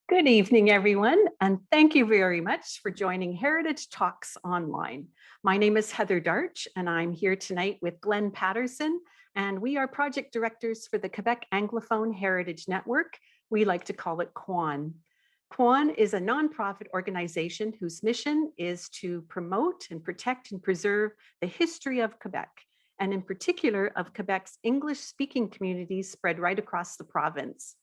Good evening, everyone, and thank you very much for joining Heritage Talks Online. My name is Heather Darch, and I'm here tonight with Glenn Patterson, and we are project directors for the Quebec Anglophone Heritage Network. We like to call it QAHN. QAHN is a nonprofit organization whose mission is to promote and protect and preserve the history of Quebec, and in particular of Quebec's English-speaking communities spread right across the province.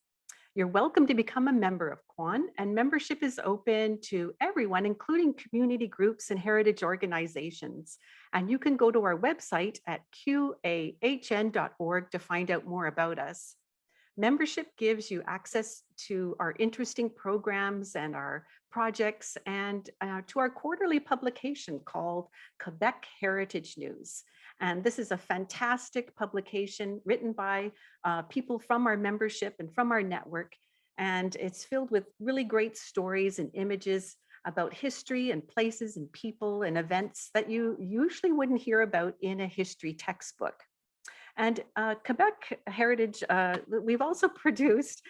You're welcome to become a member of QAHN, and membership is open to everyone, including community groups and heritage organizations. And you can go to our website at QAHN.org to find out more about us. Membership gives you access to our interesting programs and our projects and to our quarterly publication called Quebec Heritage News. And this is a fantastic publication written by people from our membership and from our network. And it's filled with really great stories and images about history and places and people and events that you usually wouldn't hear about in a history textbook. And Quebec Heritage, we've also produced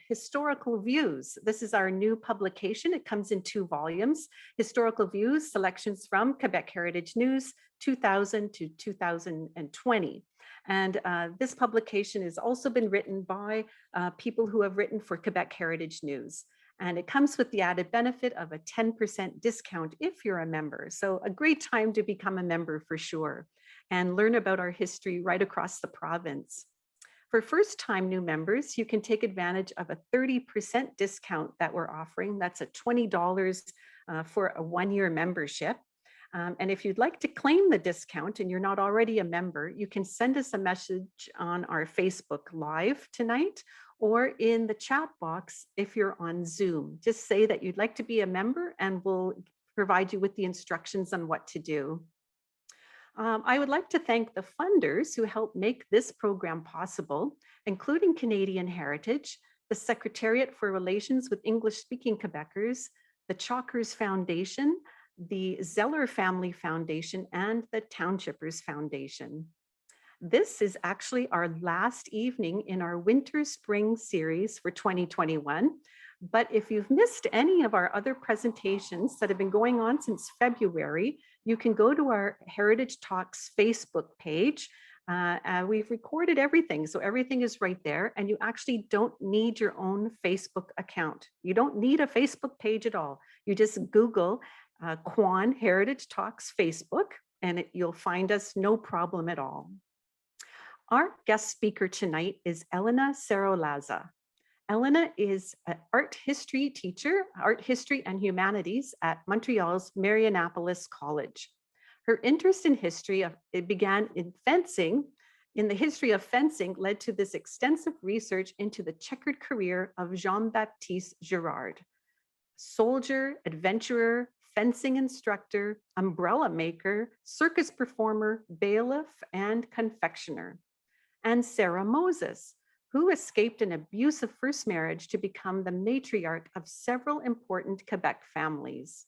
Historical Views. This is our new publication. It comes in 2 volumes, Historical Views, selections from Quebec Heritage News, 2000 to 2020. And this publication has also been written by people who have written for Quebec Heritage News. And it comes with the added benefit of a 10% discount if you're a member. So a great time to become a member for sure, and learn about our history right across the province. For first-time new members, you can take advantage of a 30% discount that we're offering. That's a $20 for a 1-year membership. And if you'd like to claim the discount and you're not already a member, you can send us a message on our Facebook Live tonight or in the chat box if you're on Zoom. Just say that you'd like to be a member and we'll provide you with the instructions on what to do. I would like to thank the funders who helped make this program possible, including Canadian Heritage, the Secretariat for Relations with English-Speaking Quebecers, the Chalkers Foundation, the Zeller Family Foundation, and the Townshippers Foundation. This is actually our last evening in our Winter-Spring series for 2021. But if you've missed any of our other presentations that have been going on since February, you can go to our Heritage Talks Facebook page. We've recorded everything, so everything is right there, and you actually don't need your own Facebook account. You don't need a Facebook page at all. You just Google QAHN Heritage Talks Facebook, and you'll find us no problem at all. Our guest speaker tonight is Elena Cerrolaza. Elena is an art history teacher, art history and humanities at Montreal's Marianopolis College. Her interest in history, it began in fencing, in the history of fencing led to this extensive research into the checkered career of Jean-Baptiste Girard. Soldier, adventurer, fencing instructor, umbrella maker, circus performer, bailiff, and confectioner. And Sarah Moses, who escaped an abusive first marriage to become the matriarch of several important Quebec families.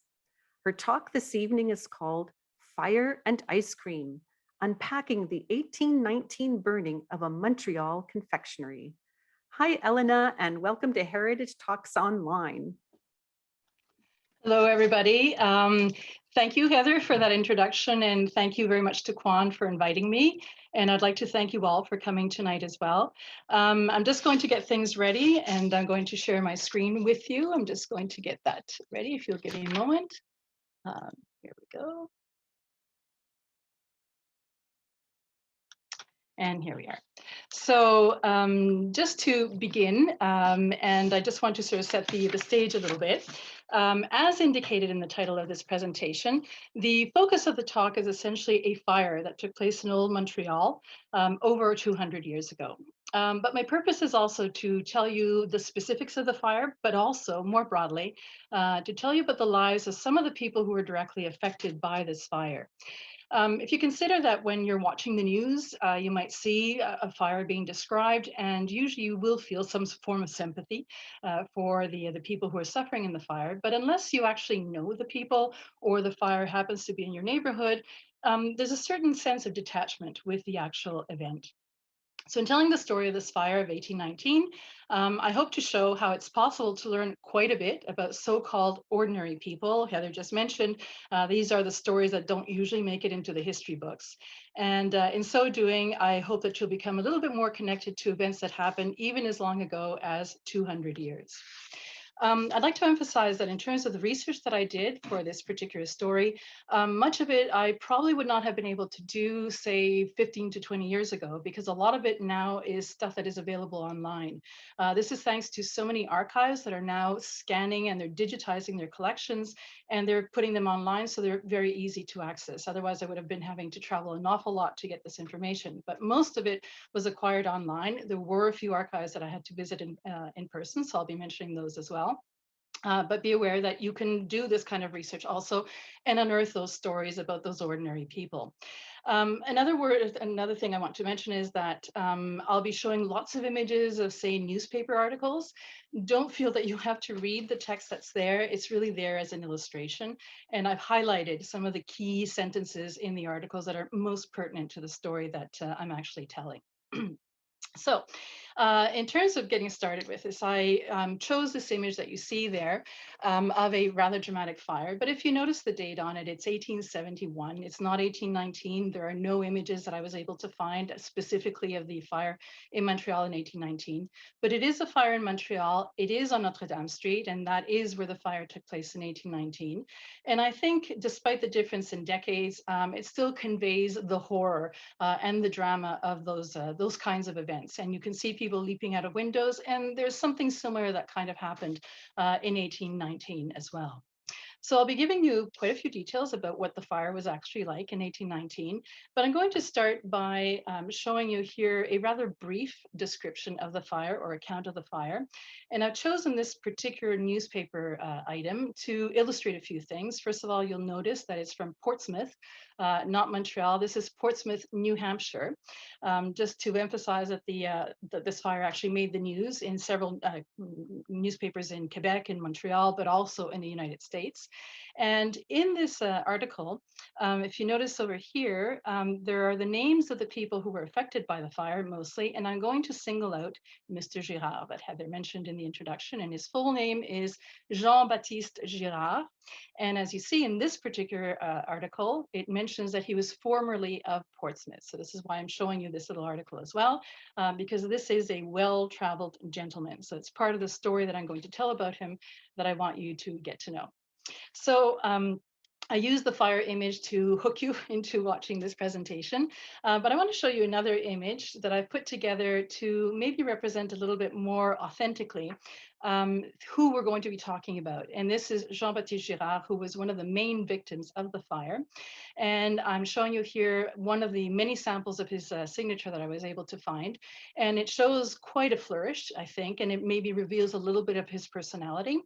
Her talk this evening is called Fire and Ice Cream, Unpacking the 1819 Burning of a Montreal Confectionery. Hi, Elena, and welcome to Heritage Talks Online. Hello, everybody. Thank you, Heather, for that introduction, and thank you very much to QAHN for inviting me. And I'd like to thank you all for coming tonight as well. I'm just going to get things ready, and I'm going to share my screen with you. I'm just going to get that ready, if you'll give me a moment. Here we go. And here we are. So just to begin, and I just want to sort of set the stage a little bit. As indicated in the title of this presentation, the focus of the talk is essentially a fire that took place in old Montreal over 200 years ago. But my purpose is also to tell you the specifics of the fire, but also more broadly, to tell you about the lives of some of the people who were directly affected by this fire. If you consider that when you're watching the news, you might see a fire being described, and usually you will feel some form of sympathy for the people who are suffering in the fire. But unless you actually know the people or the fire happens to be in your neighborhood, there's a certain sense of detachment with the actual event. So in telling the story of this fire of 1819, I hope to show how it's possible to learn quite a bit about so-called ordinary people. Heather just mentioned, these are the stories that don't usually make it into the history books. And in so doing, I hope that you'll become a little bit more connected to events that happened even as long ago as 200 years. I'd like to emphasize that in terms of the research that I did for this particular story, much of it I probably would not have been able to do, say, 15 to 20 years ago, because a lot of it now is stuff that is available online. This is thanks to so many archives that are now scanning and they're digitizing their collections and they're putting them online, so they're very easy to access. Otherwise, I would have been having to travel an awful lot to get this information, but most of it was acquired online. There were a few archives that I had to visit in person, so I'll be mentioning those as well. But be aware that you can do this kind of research also and unearth those stories about those ordinary people. Another thing I want to mention is that I'll be showing lots of images of, say, newspaper articles. Don't feel that you have to read the text that's there. It's really there as an illustration. And I've highlighted some of the key sentences in the articles that are most pertinent to the story that I'm actually telling. So in terms of getting started with this, I chose this image that you see there of a rather dramatic fire. But if you notice the date on it, it's 1871. It's not 1819. There are no images that I was able to find specifically of the fire in Montreal in 1819. But it is a fire in Montreal. It is on Notre Dame Street, and that is where the fire took place in 1819. And I think despite the difference in decades, it still conveys the horror and the drama of those kinds of events. And you can see people leaping out of windows, and there's something similar that kind of happened in 1819 as well. So I'll be giving you quite a few details about what the fire was actually like in 1819, but I'm going to start by showing you here a rather brief description of the fire or account of the fire. And I've chosen this particular newspaper item to illustrate a few things. First of all, you'll notice that it's from Portsmouth, not Montreal. This is Portsmouth, New Hampshire. Just to emphasize that that this fire actually made the news in several newspapers in Quebec and Montreal, but also in the United States. And in this article, if you notice over here, there are the names of the people who were affected by the fire mostly, and I'm going to single out Mr. Girard that Heather mentioned in the introduction, and his full name is Jean-Baptiste Girard. And as you see in this particular article, it mentions that he was formerly of Portsmouth. So this is why I'm showing you this little article as well, because this is a well-traveled gentleman. So it's part of the story that I'm going to tell about him that I want you to get to know. So I use the fire image to hook you into watching this presentation, but I want to show you another image that I've put together to maybe represent a little bit more authentically who we're going to be talking about. And this is Jean-Baptiste Girard, who was one of the main victims of the fire. And I'm showing you here one of the many samples of his signature that I was able to find. And it shows quite a flourish, I think, and it maybe reveals a little bit of his personality.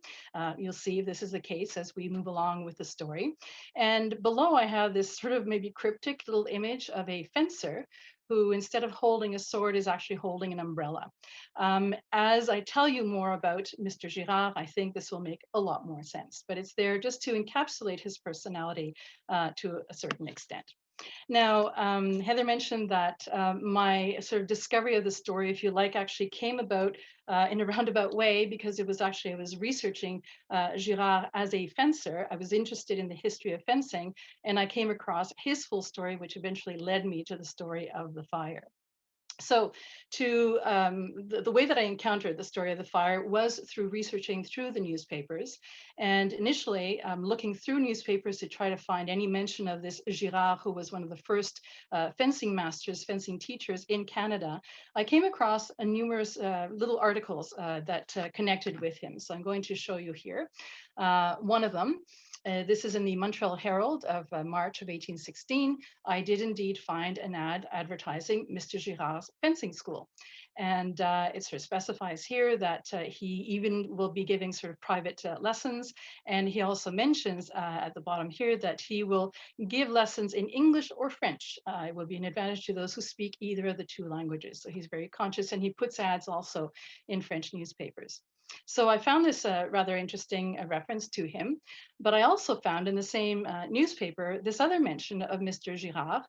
You'll see if this is the case as we move along with the story. And below I have this sort of maybe cryptic little image of a fencer who, instead of holding a sword, is actually holding an umbrella. As I tell you more about Mr. Girard, I think this will make a lot more sense, but it's there just to encapsulate his personality to a certain extent. Now, Heather mentioned that my sort of discovery of the story, if you like, actually came about in a roundabout way, because it was actually, I was researching Girard as a fencer. I was interested in the history of fencing, and I came across his full story, which eventually led me to the story of the fire. So the way that I encountered the story of the fire was through researching through the newspapers. And initially looking through newspapers to try to find any mention of this Girard, who was one of the first fencing masters, fencing teachers in Canada. I came across numerous little articles that connected with him. So I'm going to show you here one of them. This is in the Montreal Herald of March of 1816. I did indeed find an ad advertising Mr. Girard's fencing school. And it sort of specifies here that he even will be giving sort of private lessons. And he also mentions at the bottom here that he will give lessons in English or French. It will be an advantage to those who speak either of the two languages. So he's very conscious, and he puts ads also in French newspapers. So I found this rather interesting reference to him, but I also found in the same newspaper this other mention of Mr. Girard,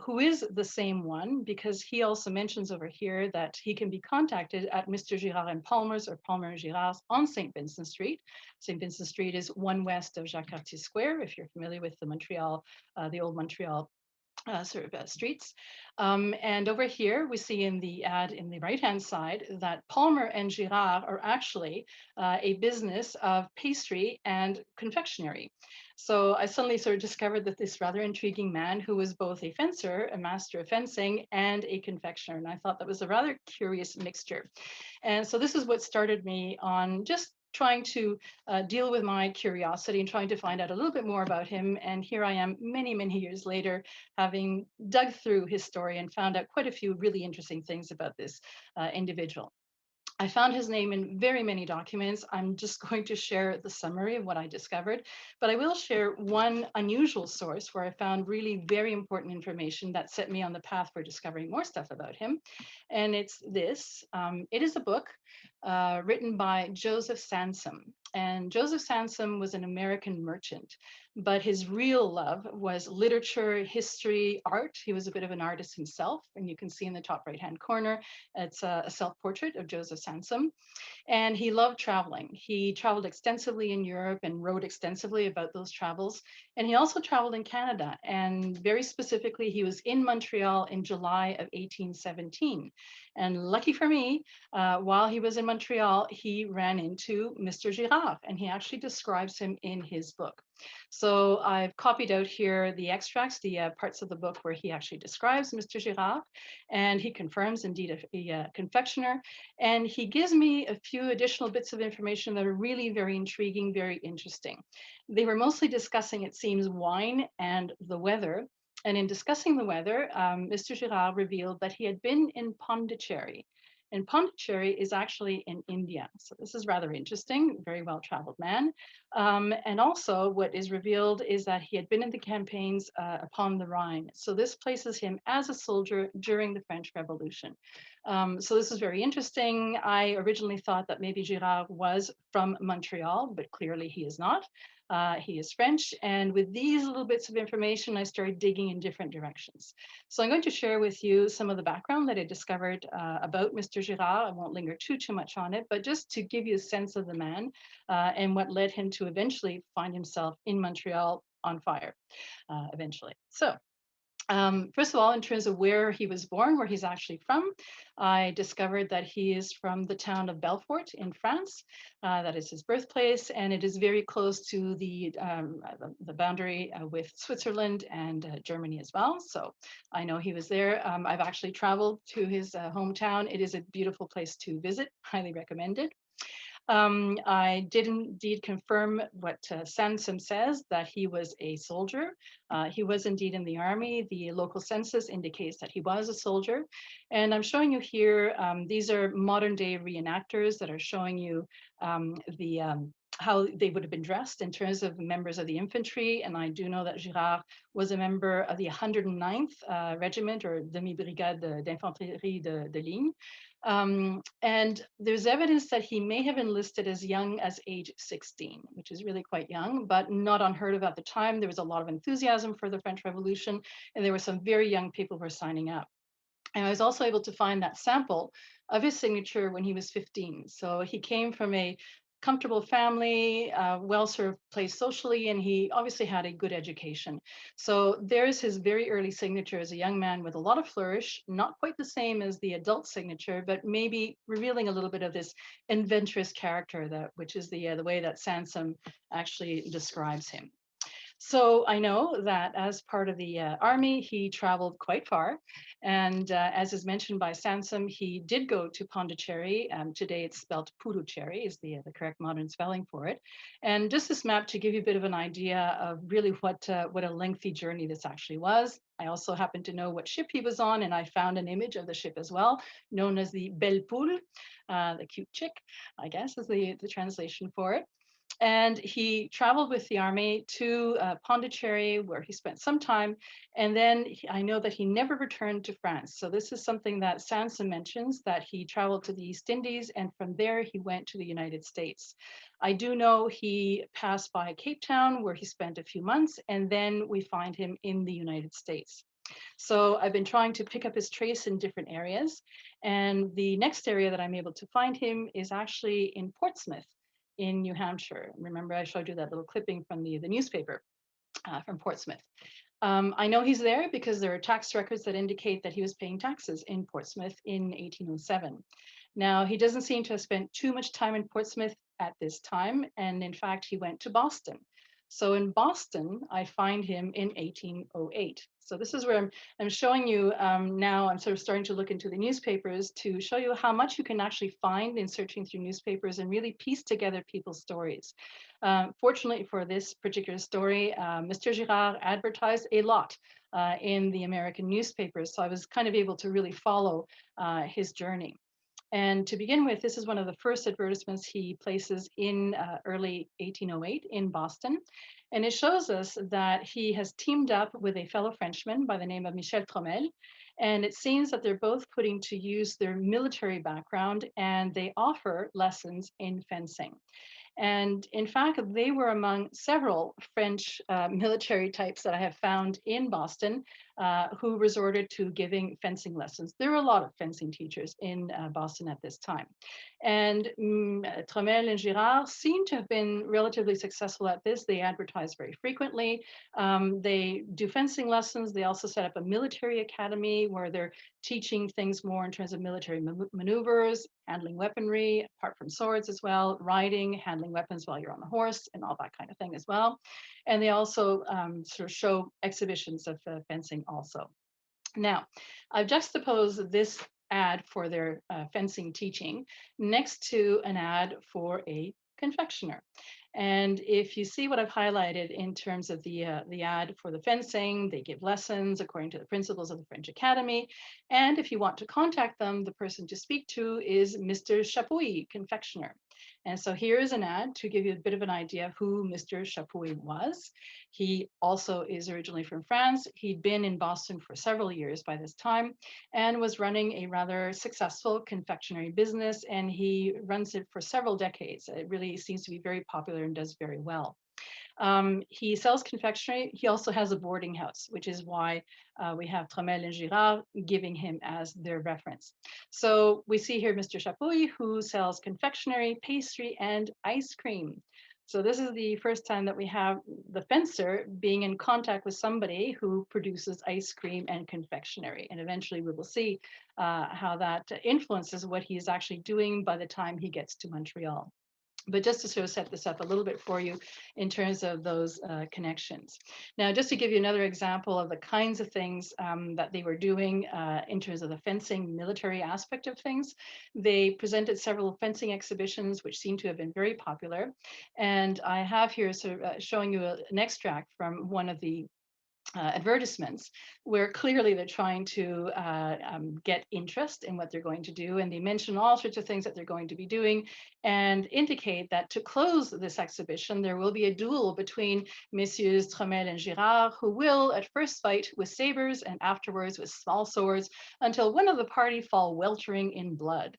who is the same one, because he also mentions over here that he can be contacted at Mr. Girard and Palmer's or Palmer and Girard's on St. Vincent Street. St. Vincent Street is one west of Jacques-Cartier Square, if you're familiar with the Montreal, the old Montreal streets. And over here, we see in the ad in the right-hand side that Palmer and Girard are actually a business of pastry and confectionery. So I suddenly sort of discovered that this rather intriguing man who was both a fencer, a master of fencing, and a confectioner. And I thought that was a rather curious mixture. And so this is what started me on just trying to deal with my curiosity and trying to find out a little bit more about him. And here I am many, many years later, having dug through his story and found out quite a few really interesting things about this individual. I found his name in very many documents. I'm just going to share the summary of what I discovered, but I will share one unusual source where I found really very important information that set me on the path for discovering more stuff about him. And it's this. It is a book written by Joseph Sansom. And Joseph Sansom was an American merchant, but his real love was literature, history, art. He was a bit of an artist himself, and you can see in the top right-hand corner, it's a self-portrait of Joseph Sansom. And he loved traveling. He traveled extensively in Europe and wrote extensively about those travels. And he also traveled in Canada. And very specifically, he was in Montreal in July of 1817. And lucky for me, while he was in Montreal, he ran into Mr. Girard, and he actually describes him in his book. So I've copied out here the extracts, the parts of the book where he actually describes Mr. Girard, and he confirms indeed a confectioner. And he gives me a few additional bits of information that are really very intriguing, very interesting. They were mostly discussing, it seems, wine and the weather. And in discussing the weather, Mr. Girard revealed that he had been in Pondicherry. And Pondicherry is actually in India. So this is rather interesting, very well-traveled man. And also what is revealed is that he had been in the campaigns upon the Rhine. So this places him as a soldier during the French Revolution. So this is very interesting. I originally thought that maybe Girard was from Montreal, but clearly he is not. He is French. And with these little bits of information, I started digging in different directions. So I'm going to share with you some of the background that I discovered about Mr. Girard. I won't linger too much on it, but just to give you a sense of the man and what led him to eventually find himself in Montreal on fire eventually. So first of all, in terms of where he was born, where he's actually from, I discovered that he is from the town of Belfort in France. That is his birthplace, and it is very close to the boundary with Switzerland and Germany as well. So I know he was there. I've actually traveled to his hometown. It is a beautiful place to visit, highly recommended. I did indeed confirm what Sansom says, that he was a soldier. He was indeed in the army. The local census indicates that he was a soldier. And I'm showing you here, these are modern day reenactors that are showing you how they would have been dressed in terms of members of the infantry. And I do know that Girard was a member of the 109th Regiment, or Demi-Brigade d'Infanterie de Ligne. And there's evidence that he may have enlisted as young as age 16, which is really quite young, but not unheard of at the time. There was a lot of enthusiasm for the French Revolution, and there were some very young people who were signing up. And I was also able to find that sample of his signature when he was 15. So he came from a comfortable family, well-served place socially, and he obviously had a good education. So there's his very early signature as a young man with a lot of flourish, not quite the same as the adult signature, but maybe revealing a little bit of this adventurous character, which is the way that Sansom actually describes him. So I know that as part of the army, he traveled quite far. And as is mentioned by Sansom, he did go to Pondicherry. Today it's spelled Puducherry is the correct modern spelling for it. And just this map to give you a bit of an idea of really what a lengthy journey this actually was. I also happen to know what ship he was on, and I found an image of the ship as well, known as the Belle Poule, the cute chick, I guess is the translation for it. And he traveled with the army to Pondicherry, where he spent some time. And then I know that he never returned to France. So this is something that Sansa mentions, that he traveled to the East Indies, and from there he went to the United States. I do know he passed by Cape Town, where he spent a few months, and then we find him in the United States. So I've been trying to pick up his trace in different areas. And the next area that I'm able to find him is actually in Portsmouth in New Hampshire. Remember, I showed you that little clipping from the newspaper from Portsmouth. I know he's there because there are tax records that indicate that he was paying taxes in Portsmouth in 1807. Now, he doesn't seem to have spent too much time in Portsmouth at this time, and in fact, he went to Boston. So in Boston, I find him in 1808. So this is where I'm showing you now, I'm sort of starting to look into the newspapers to show you how much you can actually find in searching through newspapers and really piece together people's stories. Fortunately for this particular story, Mr. Girard advertised a lot in the American newspapers. So I was kind of able to really follow his journey. And to begin with, this is one of the first advertisements he places in early 1808 in Boston. And it shows us that he has teamed up with a fellow Frenchman by the name of Michel Tromel. And it seems that they're both putting to use their military background, and they offer lessons in fencing. And in fact, they were among several French military types that I have found in Boston who resorted to giving fencing lessons. There were a lot of fencing teachers in Boston at this time. And Tromel and Girard seem to have been relatively successful at this. They advertise very frequently. They do fencing lessons. They also set up a military academy where they're teaching things more in terms of military maneuvers, handling weaponry, apart from swords as well, riding, handling weapons while you're on the horse, and all that kind of thing as well. And they also sort of show exhibitions of fencing also. Now, I've juxtaposed this ad for their fencing teaching next to an ad for a confectioner. And if you see what I've highlighted in terms of the ad for the fencing, they give lessons according to the principles of the French Academy. And if you want to contact them, the person to speak to is Mr. Chapuis, confectioner. And so here is an ad to give you a bit of an idea of who Mr. Chapuis was. He also is originally from France. He'd been in Boston for several years by this time and was running a rather successful confectionery business, and he runs it for several decades. It really seems to be very popular and does very well. He sells confectionery. He also has a boarding house, which is why we have Tromel and Girard giving him as their reference. So we see here Mr. Chapuis, who sells confectionery, pastry, and ice cream. So this is the first time that we have the fencer being in contact with somebody who produces ice cream and confectionery. And eventually we will see how that influences what he is actually doing by the time he gets to Montreal. But just to sort of set this up a little bit for you in terms of those connections. Now, just to give you another example of the kinds of things that they were doing in terms of the fencing military aspect of things, they presented several fencing exhibitions, which seem to have been very popular. And I have here sort of showing you an extract from one of the advertisements where clearly they're trying to get interest in what they're going to do, and they mention all sorts of things that they're going to be doing and indicate that to close this exhibition there will be a duel between Messieurs Tromel and Girard, who will at first fight with sabers and afterwards with small swords until one of the party fall weltering in blood.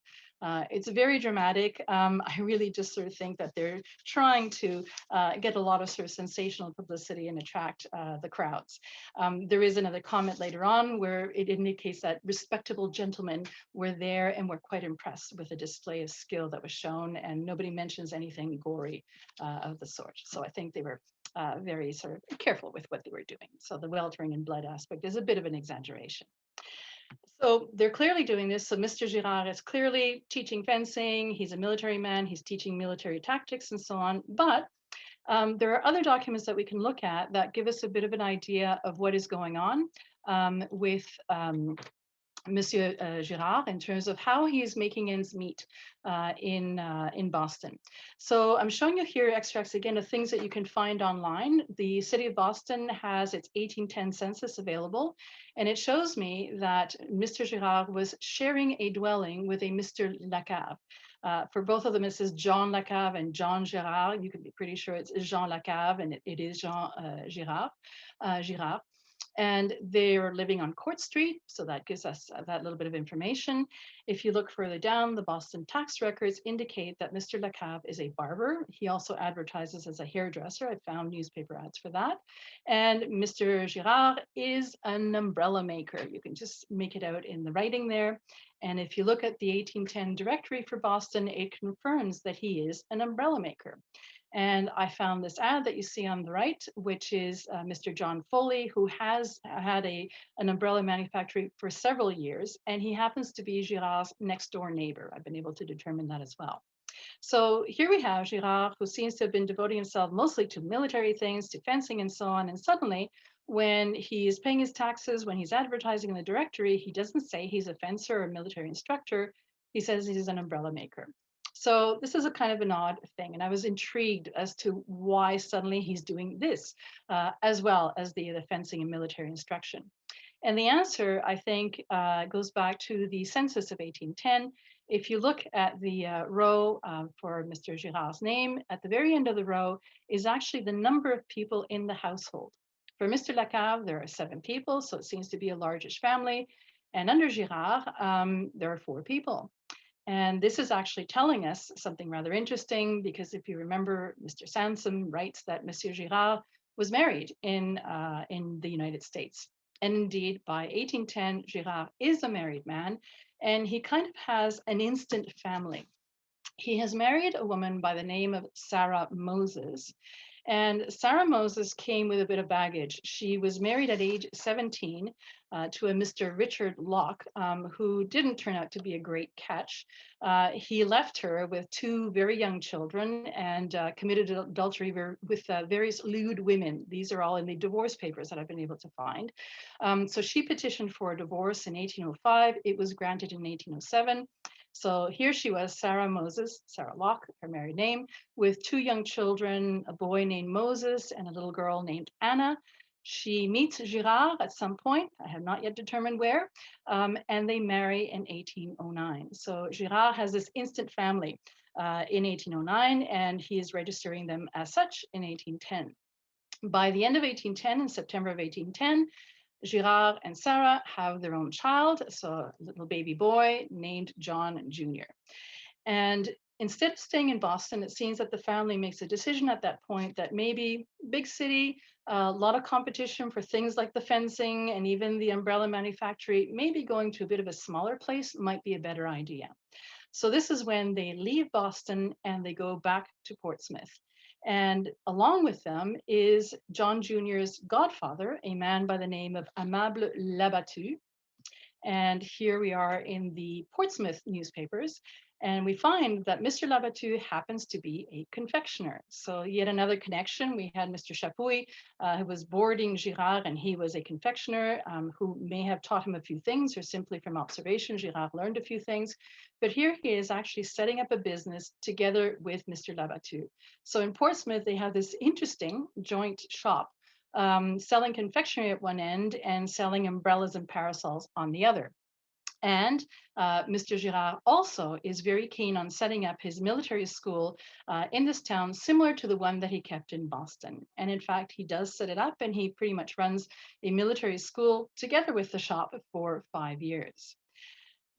It's very dramatic. I really just sort of think that they're trying to get a lot of sort of sensational publicity and attract the crowds. There is another comment later on where it indicates that respectable gentlemen were there and were quite impressed with the display of skill that was shown, and nobody mentions anything gory of the sort. So I think they were very sort of careful with what they were doing. So the weltering in blood aspect is a bit of an exaggeration. So they're clearly doing this. So Mr. Girard is clearly teaching fencing. He's a military man. He's teaching military tactics and so on. But there are other documents that we can look at that give us a bit of an idea of what is going on with Monsieur Girard in terms of how he is making ends meet in Boston. So I'm showing you here extracts again of things that you can find online. The city of Boston has its 1810 census available, and it shows me that Mr. Girard was sharing a dwelling with a Mr. Lacave. For both of them, it says Jean Lacave and Jean Girard. You can be pretty sure it's Jean Lacave and it is Jean Girard. And they're living on Court Street, so that gives us that little bit of information. If you look further down, the Boston tax records indicate that Mr. Lacave is a barber. He also advertises as a hairdresser. I found newspaper ads for that. And Mr. Girard is an umbrella maker. You can just make it out in the writing there. And if you look at the 1810 directory for Boston, it confirms that he is an umbrella maker. And I found this ad that you see on the right, which is Mr. John Foley, who has had an umbrella manufactory for several years, and he happens to be Girard's next door neighbor. I've been able to determine that as well. So here we have Girard, who seems to have been devoting himself mostly to military things, to fencing and so on. And suddenly, when he's paying his taxes, when he's advertising in the directory, he doesn't say he's a fencer or military instructor. He says he's an umbrella maker. So this is a kind of an odd thing. And I was intrigued as to why suddenly he's doing this, as well as the fencing and military instruction. And the answer, I think, goes back to the census of 1810. If you look at the row for Mr. Girard's name, at the very end of the row is actually the number of people in the household. For Mr. Lacave, there are 7 people, so it seems to be a largish family. And under Girard, there are 4 people. And this is actually telling us something rather interesting, because if you remember, Mr. Sansom writes that Monsieur Girard was married in the United States. And indeed, by 1810, Girard is a married man, and he kind of has an instant family. He has married a woman by the name of Sarah Moses. And Sarah Moses came with a bit of baggage. She was married at age 17 to a Mr. Richard Locke, who didn't turn out to be a great catch. He left her with 2 very young children and committed adultery with various lewd women. These are all in the divorce papers that I've been able to find. So she petitioned for a divorce in 1805. It was granted in 1807. So here she was, Sarah Moses, Sarah Locke, her married name, with 2 young children, a boy named Moses and a little girl named Anna. She meets Girard at some point, I have not yet determined where, and they marry in 1809. So Girard has this instant family in 1809, and he is registering them as such in 1810. By the end of 1810, in September of 1810, Girard and Sarah have their own child, so a little baby boy named John Jr. And instead of staying in Boston, it seems that the family makes a decision at that point that maybe big city, a lot of competition for things like the fencing and even the umbrella manufactory, maybe going to a bit of a smaller place might be a better idea. So this is when they leave Boston and they go back to Portsmouth. And along with them is John Jr.'s godfather, a man by the name of Aimable Labattu. And here we are in the Portsmouth newspapers, and we find that Mr. Labattu happens to be a confectioner. So yet another connection. We had Mr. Chapuis, who was boarding Girard, and he was a confectioner who may have taught him a few things, or simply from observation, Girard learned a few things. But here he is actually setting up a business together with Mr. Labattu. So in Portsmouth, they have this interesting joint shop, selling confectionery at one end and selling umbrellas and parasols on the other. And Mr. Girard also is very keen on setting up his military school in this town, similar to the one that he kept in Boston. And in fact, he does set it up, and he pretty much runs a military school together with the shop for 5 years.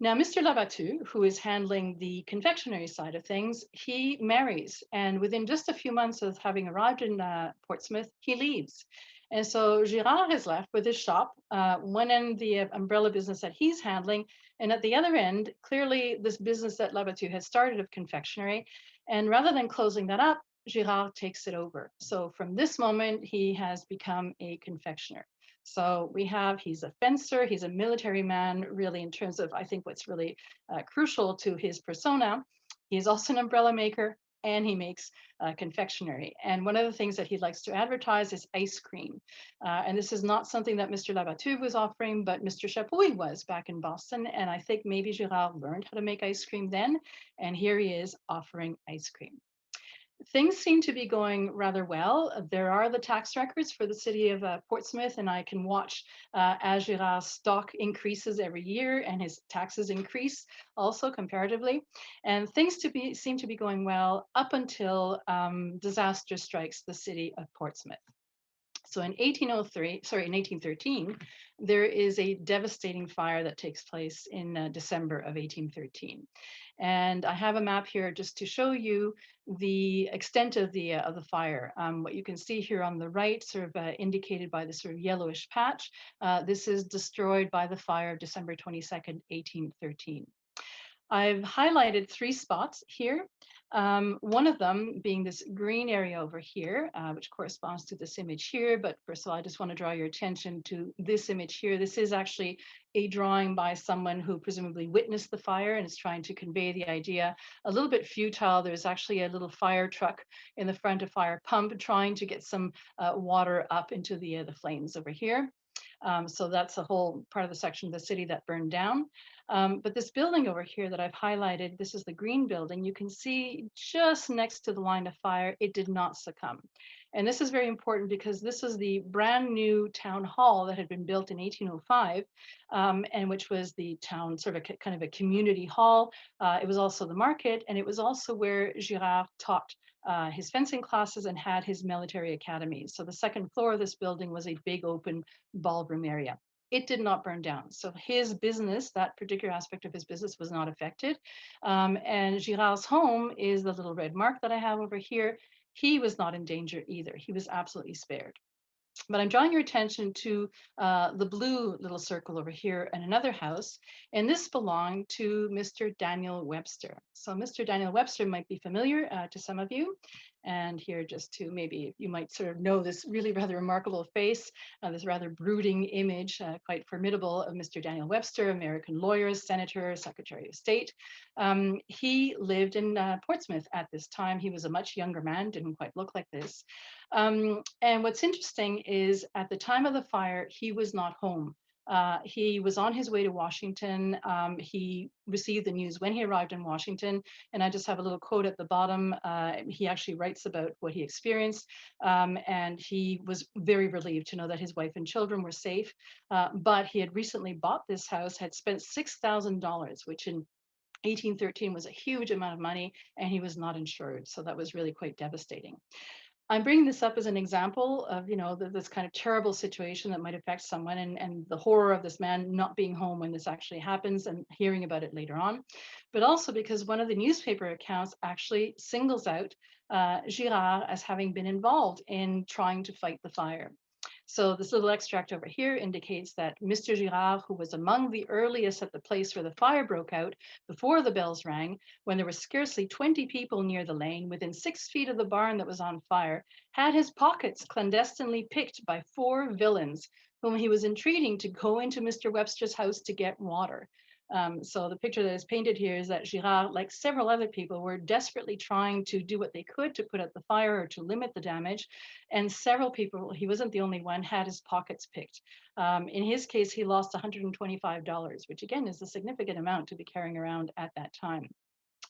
Now, Mr. Labattu, who is handling the confectionery side of things, he marries, and within just a few months of having arrived in Portsmouth, he leaves. And so Girard is left with his shop, one end the umbrella business that he's handling, and at the other end, clearly this business that Labattu had started of confectionery. And rather than closing that up, Girard takes it over. So from this moment, he has become a confectioner. So he's a fencer, he's a military man, really, in terms of, I think, what's really crucial to his persona. He's also an umbrella maker, and he makes confectionery. And one of the things that he likes to advertise is ice cream. And this is not something that Mr. Labattu was offering, but Mr. Chapuis was back in Boston. And I think maybe Girard learned how to make ice cream then. And here he is offering ice cream. things seem to be going rather well. There are the tax records for the city of Portsmouth, and I can watch as Girard's stock increases every year and his taxes increase also comparatively. And things seem to be going well up until disaster strikes the city of Portsmouth. So in 1813, there is a devastating fire that takes place in December of 1813. And I have a map here just to show you the extent of the fire. What you can see here on the right, sort of indicated by the sort of yellowish patch, this is destroyed by the fire of December 22nd, 1813. I've highlighted 3 spots here. One of them being this green area over here, which corresponds to this image here. But first of all, I just want to draw your attention to this image here. This is actually a drawing by someone who presumably witnessed the fire and is trying to convey the idea. A little bit futile. There's actually a little fire truck in the front, a fire pump, trying to get some water up into the flames over here. So that's a whole part of the section of the city that burned down. But this building over here that I've highlighted, this is the green building. You can see just next to the line of fire, it did not succumb. And this is very important because this is the brand new town hall that had been built in 1805, and which was the town sort of kind of a community hall. It was also the market, and it was also where Girard taught his fencing classes and had his military academy. So the second floor of this building was a big open ballroom area. It did not burn down. So his business, that particular aspect of his business, was not affected. And Girard's home is the little red mark that I have over here. He was not in danger either. He was absolutely spared. But I'm drawing your attention to the blue little circle over here in another house. And this belonged to Mr. Daniel Webster. So Mr. Daniel Webster might be familiar to some of you. And here just to maybe you might sort of know this really rather remarkable face, this rather brooding image, quite formidable, of Mr. Daniel Webster, American lawyer, senator, secretary of state. He lived in Portsmouth at this time. He was a much younger man, didn't quite look like this. And what's interesting is at the time of the fire, he was not home. He was on his way to Washington. He received the news when he arrived in Washington. And I just have a little quote at the bottom. He actually writes about what he experienced. And he was very relieved to know that his wife and children were safe. But he had recently bought this house, had spent $6,000, which in 1813 was a huge amount of money, and he was not insured. So that was really quite devastating. I'm bringing this up as an example of, this kind of terrible situation that might affect someone, and the horror of this man not being home when this actually happens and hearing about it later on. But also because one of the newspaper accounts actually singles out Girard as having been involved in trying to fight the fire. So this little extract over here indicates that Mr. Girard, who was among the earliest at the place where the fire broke out before the bells rang, when there were scarcely 20 people near the lane, within 6 feet of the barn that was on fire, had his pockets clandestinely picked by 4 villains, whom he was entreating to go into Mr. Webster's house to get water. So the picture that is painted here is that Girard, like several other people, were desperately trying to do what they could to put out the fire or to limit the damage. And several people, he wasn't the only one, had his pockets picked. In his case, he lost $125, which again is a significant amount to be carrying around at that time.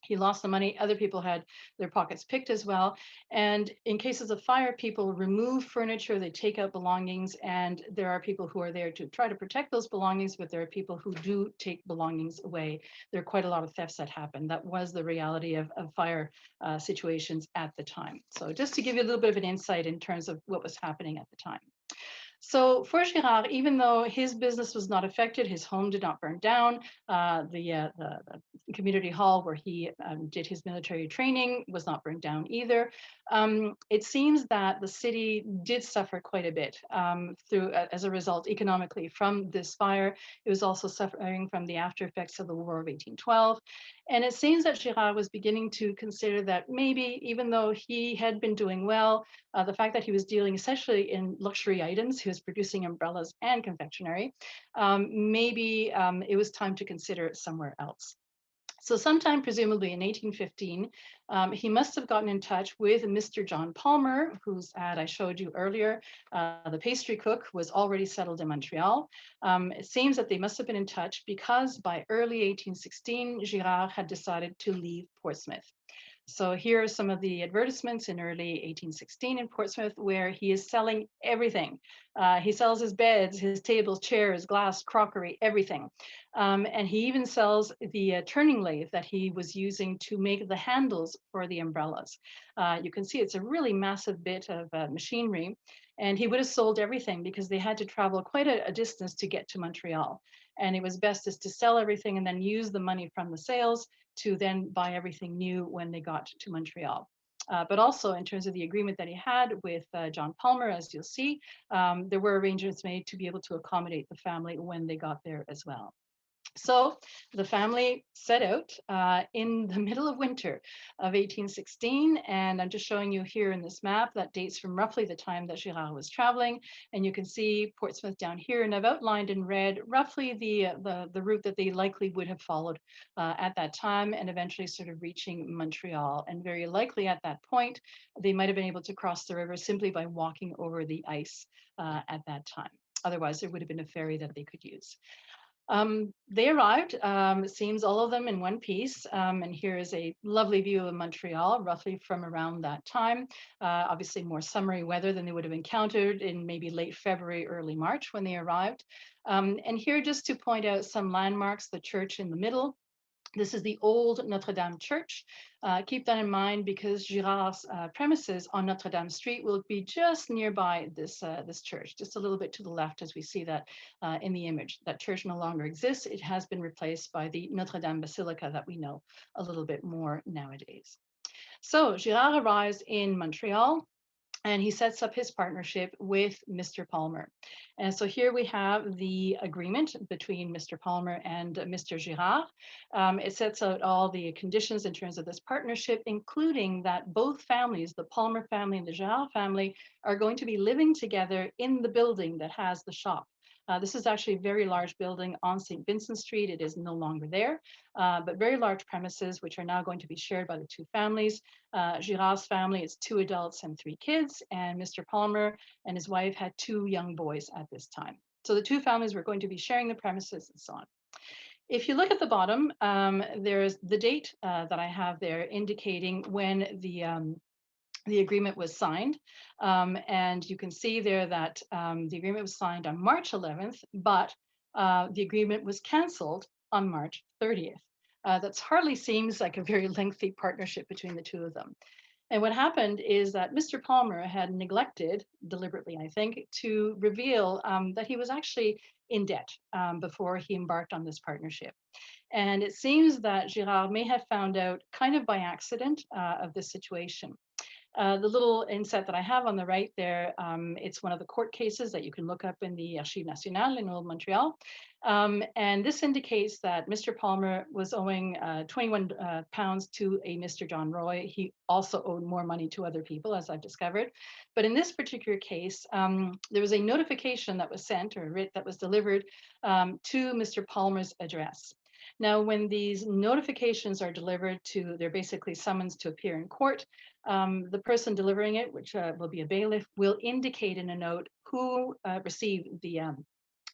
He lost the money. Other people had their pockets picked as well. And in cases of fire, people remove furniture, they take out belongings, and there are people who are there to try to protect those belongings, but there are people who do take belongings away. There are quite a lot of thefts that happen. That was the reality of fire situations at the time. So just to give you a little bit of an insight in terms of what was happening at the time. So for Girard, even though his business was not affected, his home did not burn down, the community hall where he did his military training was not burned down either. It seems that the city did suffer quite a bit as a result economically from this fire. It was also suffering from the after effects of the War of 1812. And it seems that Girard was beginning to consider that maybe, even though he had been doing well, the fact that he was dealing essentially in luxury items, he was producing umbrellas and confectionery, maybe it was time to consider it somewhere else. So sometime presumably in 1815, he must have gotten in touch with Mr. John Palmer, whose ad I showed you earlier. The pastry cook was already settled in Montreal. It seems that they must have been in touch because by early 1816, Girard had decided to leave Portsmouth. So here are some of the advertisements in early 1816 in Portsmouth, where he is selling everything. He sells his beds, his tables, chairs, glass, crockery, everything. And he even sells the turning lathe that he was using to make the handles for the umbrellas. You can see it's a really massive bit of machinery. And he would have sold everything because they had to travel quite a distance to get to Montreal. And it was best just to sell everything and then use the money from the sales to then buy everything new when they got to Montreal. But also in terms of the agreement that he had with John Palmer, as you'll see, there were arrangements made to be able to accommodate the family when they got there as well. So the family set out in the middle of winter of 1816, and I'm just showing you here in this map that dates from roughly the time that Girard was traveling, and you can see Portsmouth down here, and I've outlined in red roughly the route that they likely would have followed at that time, and eventually sort of reaching Montreal. And very likely at that point, they might have been able to cross the river simply by walking over the ice at that time. Otherwise, there would have been a ferry that they could use. They arrived, it seems all of them in one piece. And here is a lovely view of Montreal, roughly from around that time. Obviously more summery weather than they would have encountered in maybe late February, early March when they arrived. And here just to point out some landmarks, the church in the middle. This is the old Notre Dame Church. Keep that in mind because Girard's premises on Notre Dame Street will be just nearby this church, just a little bit to the left as we see that in the image. That church no longer exists. It has been replaced by the Notre Dame Basilica that we know a little bit more nowadays. So Girard arrives in Montreal, and he sets up his partnership with Mr. Palmer. And so here we have the agreement between Mr. Palmer and Mr. Girard. It sets out all the conditions in terms of this partnership, including that both families, the Palmer family and the Girard family, are going to be living together in the building that has the shop. This is actually a very large building on St. Vincent Street. It is no longer there, but very large premises, which are now going to be shared by the two families. Girard's family is 2 adults and 3 kids, and Mr. Palmer and his wife had 2 young boys at this time. So the two families were going to be sharing the premises and so on. If you look at the bottom, there's the date that I have there indicating when the agreement was signed. And you can see there that the agreement was signed on March 11th, but the agreement was canceled on March 30th. That hardly seems like a very lengthy partnership between the two of them. And what happened is that Mr. Palmer had neglected, deliberately, I think, to reveal that he was actually in debt before he embarked on this partnership. And it seems that Girard may have found out kind of by accident of this situation. The little inset that I have on the right there, it's one of the court cases that you can look up in the Archives Nationales in Old Montreal. And this indicates that Mr. Palmer was owing 21 pounds to a Mr. John Roy. He also owed more money to other people, as I've discovered. But in this particular case, there was a notification that was sent, or a writ that was delivered to Mr. Palmer's address. Now, when these notifications are delivered to, they're basically summons to appear in court, the person delivering it, which will be a bailiff, will indicate in a note who received the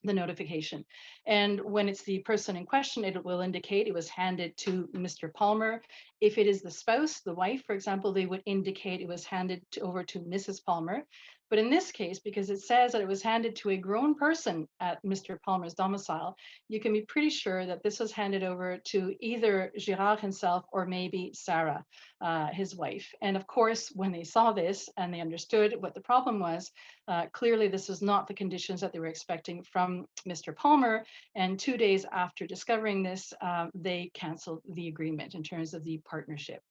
notification. And when it's the person in question, it will indicate it was handed to Mr. Palmer. If it is the spouse, the wife, for example, they would indicate it was handed over to Mrs. Palmer. But in this case, because it says that it was handed to a grown person at Mr. Palmer's domicile, you can be pretty sure that this was handed over to either Girard himself or maybe Sarah, his wife. And of course, when they saw this and they understood what the problem was, clearly this was not the conditions that they were expecting from Mr. Palmer. And 2 days after discovering this, they canceled the agreement in terms of the partnership.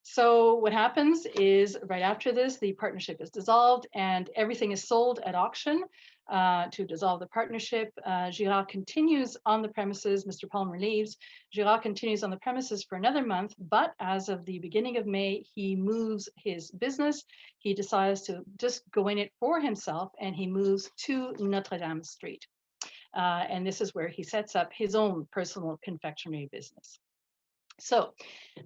So what happens is right after this, the partnership is dissolved and everything is sold at auction to dissolve the partnership. Girard continues on the premises. Mr. Palmer leaves. Girard continues on the premises for another month, but as of the beginning of May, he moves his business. He decides to just go in it for himself and he moves to Notre Dame Street. And this is where he sets up his own personal confectionery business. So,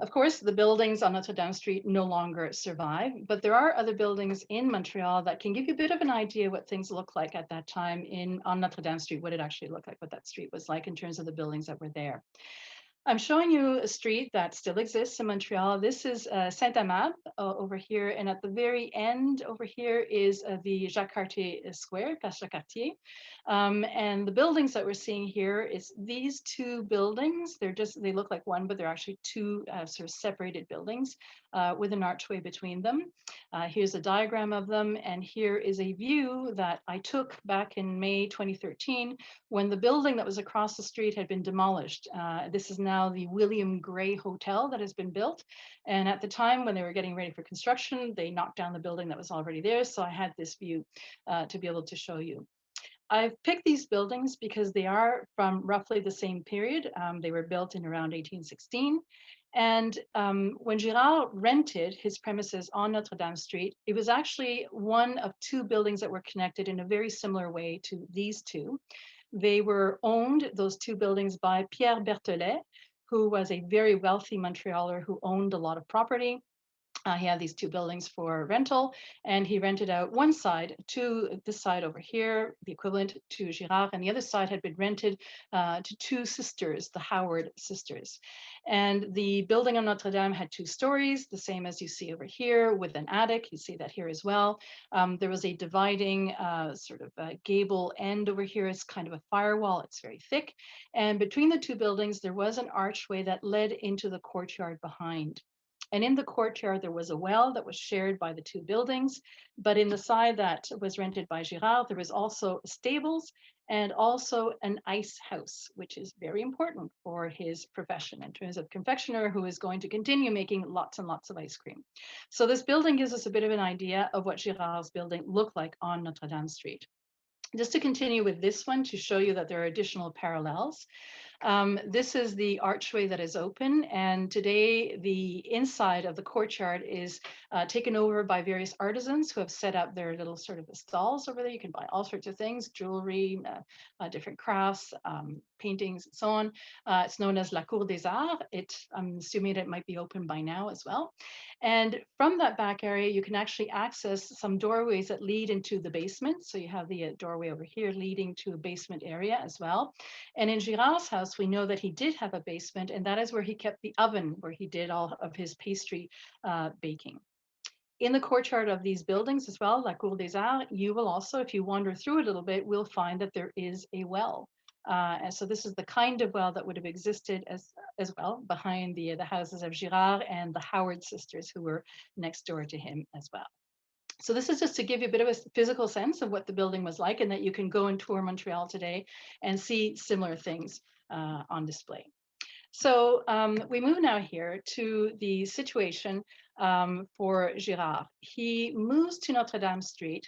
of course, the buildings on Notre Dame Street no longer survive, but there are other buildings in Montreal that can give you a bit of an idea what things look like at that time on Notre Dame Street, what it actually looked like, what that street was like in terms of the buildings that were there. I'm showing you a street that still exists in Montreal. This is Saint-Amable over here, and at the very end over here is the Jacques Cartier Square, Place Jacques Cartier. And the buildings that we're seeing here is these two buildings. They look like one, but they're actually two sort of separated buildings with an archway between them. Here's a diagram of them, and here is a view that I took back in May 2013 when the building that was across the street had been demolished. This is now the William Gray Hotel that has been built. And at the time when they were getting ready for construction, they knocked down the building that was already there. So I had this view to be able to show you. I've picked these buildings because they are from roughly the same period. They were built in around 1816. And when Girard rented his premises on Notre Dame Street, it was actually one of two buildings that were connected in a very similar way to these two. They were owned, those two buildings, by Pierre Berthollet, who was a very wealthy Montrealer who owned a lot of property. He had these two buildings for rental, and he rented out one side to this side over here, the equivalent to Girard, and the other side had been rented to two sisters, the Howard sisters. And the building on Notre Dame had two stories, the same as you see over here, with an attic. You see that here as well. There was a dividing sort of gable end over here. It's kind of a firewall. It's very thick. And between the two buildings, there was an archway that led into the courtyard behind. And in the courtyard, there was a well that was shared by the two buildings. But in the side that was rented by Girard, there was also stables and also an ice house, which is very important for his profession in terms of confectioner, who is going to continue making lots and lots of ice cream. So this building gives us a bit of an idea of what Girard's building looked like on Notre Dame Street. Just to continue with this one to show you that there are additional parallels. This is the archway that is open, and today the inside of the courtyard is taken over by various artisans who have set up their little sort of stalls over there. You can buy all sorts of things, jewelry, different crafts, paintings, and so on. It's known as La Cordesar. I'm assuming it might be open by now as well. And from that back area, you can actually access some doorways that lead into the basement. So you have the doorway over here leading to a basement area as well. And in Girard's house, we know that he did have a basement, and that is where he kept the oven where he did all of his pastry baking. In the courtyard of these buildings as well, La Cour des Arts, you will also, if you wander through a little bit, will find that there is a well. And so this is the kind of well that would have existed as well behind the houses of Girard and the Howard sisters, who were next door to him as well. So this is just to give you a bit of a physical sense of what the building was like, and that you can go and tour Montreal today and see similar things on display. So we move now here to the situation for Girard. He moves to Notre Dame Street,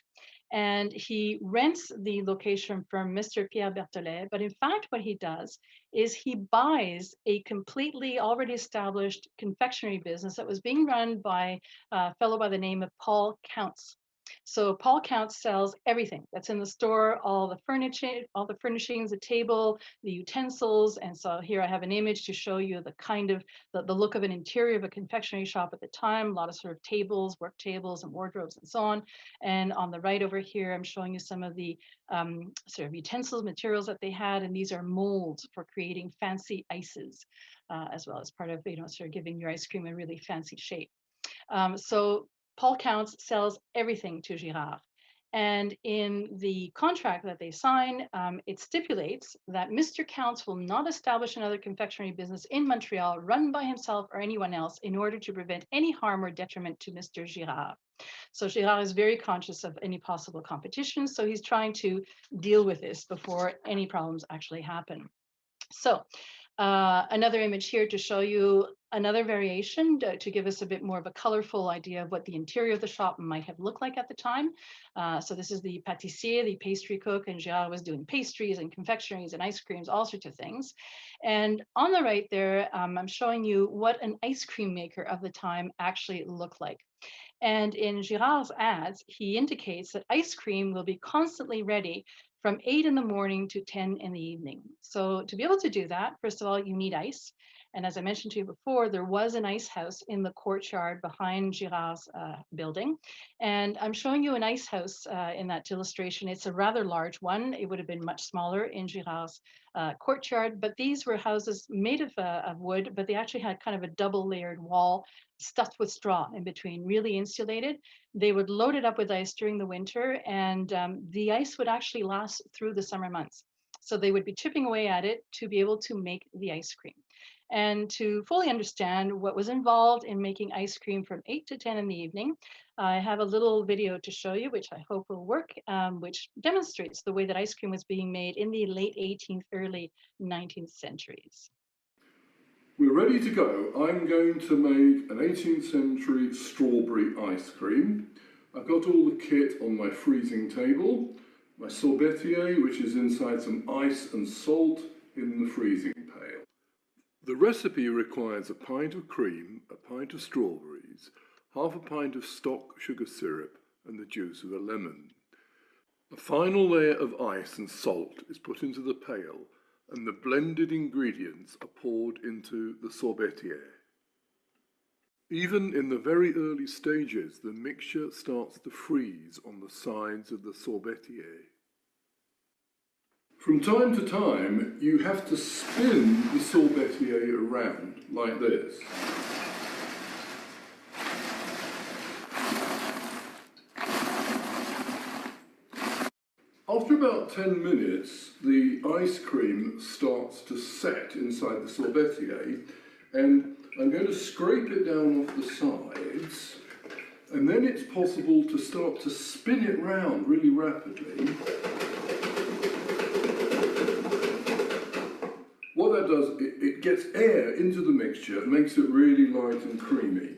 and he rents the location from Mr. Pierre Berthollet. But in fact, what he does is he buys a completely already established confectionery business that was being run by a fellow by the name of Paul Counts. So Paul Counts sells everything that's in the store, all the furnishings, the table, the utensils. And so here I have an image to show you the kind of the look of an interior of a confectionery shop at the time, a lot of sort of tables, work tables and wardrobes and so on. And on the right over here, I'm showing you some of the sort of utensils, materials that they had. And these are molds for creating fancy ices, as well as part of, sort of giving your ice cream a really fancy shape. So Paul Counts sells everything to Girard. And in the contract that they sign, it stipulates that Mr. Counts will not establish another confectionery business in Montreal run by himself or anyone else in order to prevent any harm or detriment to Mr. Girard. So Girard is very conscious of any possible competition. So he's trying to deal with this before any problems actually happen. So another image here to show you another variation to give us a bit more of a colorful idea of what the interior of the shop might have looked like at the time. So this is the pâtissier, the pastry cook, and Gerard was doing pastries and confectioneries and ice creams, all sorts of things. And on the right there, I'm showing you what an ice cream maker of the time actually looked like. And in Girard's ads, he indicates that ice cream will be constantly ready from 8 in the morning to 10 in the evening. So to be able to do that, first of all, you need ice. And as I mentioned to you before, there was an ice house in the courtyard behind Girard's building. And I'm showing you an ice house in that illustration. It's a rather large one. It would have been much smaller in Girard's courtyard, but these were houses made of wood, but they actually had kind of a double layered wall stuffed with straw in between, really insulated. They would load it up with ice during the winter, and the ice would actually last through the summer months. So they would be chipping away at it to be able to make the ice cream. And to fully understand what was involved in making ice cream from 8 to 10 in the evening, I have a little video to show you, which I hope will work, which demonstrates the way that ice cream was being made in the late 18th, early 19th centuries. We're ready to go. I'm going to make an 18th century strawberry ice cream. I've got all the kit on my freezing table, my sorbetier, which is inside some ice and salt in the freezing pail. The recipe requires a pint of cream, a pint of strawberries, half a pint of stock sugar syrup, and the juice of a lemon. A final layer of ice and salt is put into the pail, and the blended ingredients are poured into the sorbetier. Even in the very early stages, the mixture starts to freeze on the sides of the sorbetier. From time to time, you have to spin the sorbetier around like this. After about 10 minutes, the ice cream starts to set inside the sorbetier, and I'm going to scrape it down off the sides, and then it's possible to start to spin it round really rapidly. What that does, it gets air into the mixture, makes it really light and creamy.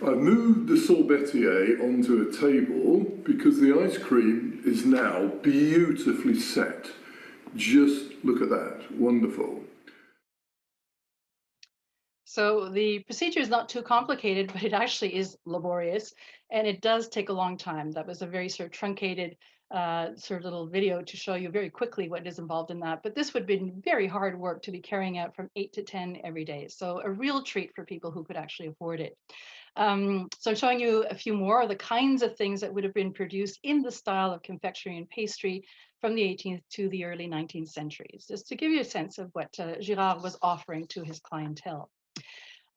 I moved the sorbetier onto a table because the ice cream is now beautifully set. Just look at that, wonderful. So the procedure is not too complicated, but it actually is laborious, and it does take a long time. That was a very sort of truncated sort of little video to show you very quickly what is involved in that. But this would have been very hard work to be carrying out from 8 to 10 every day. So a real treat for people who could actually afford it. So I'm showing you a few more of the kinds of things that would have been produced in the style of confectionery and pastry from the 18th to the early 19th centuries, just to give you a sense of what Girard was offering to his clientele.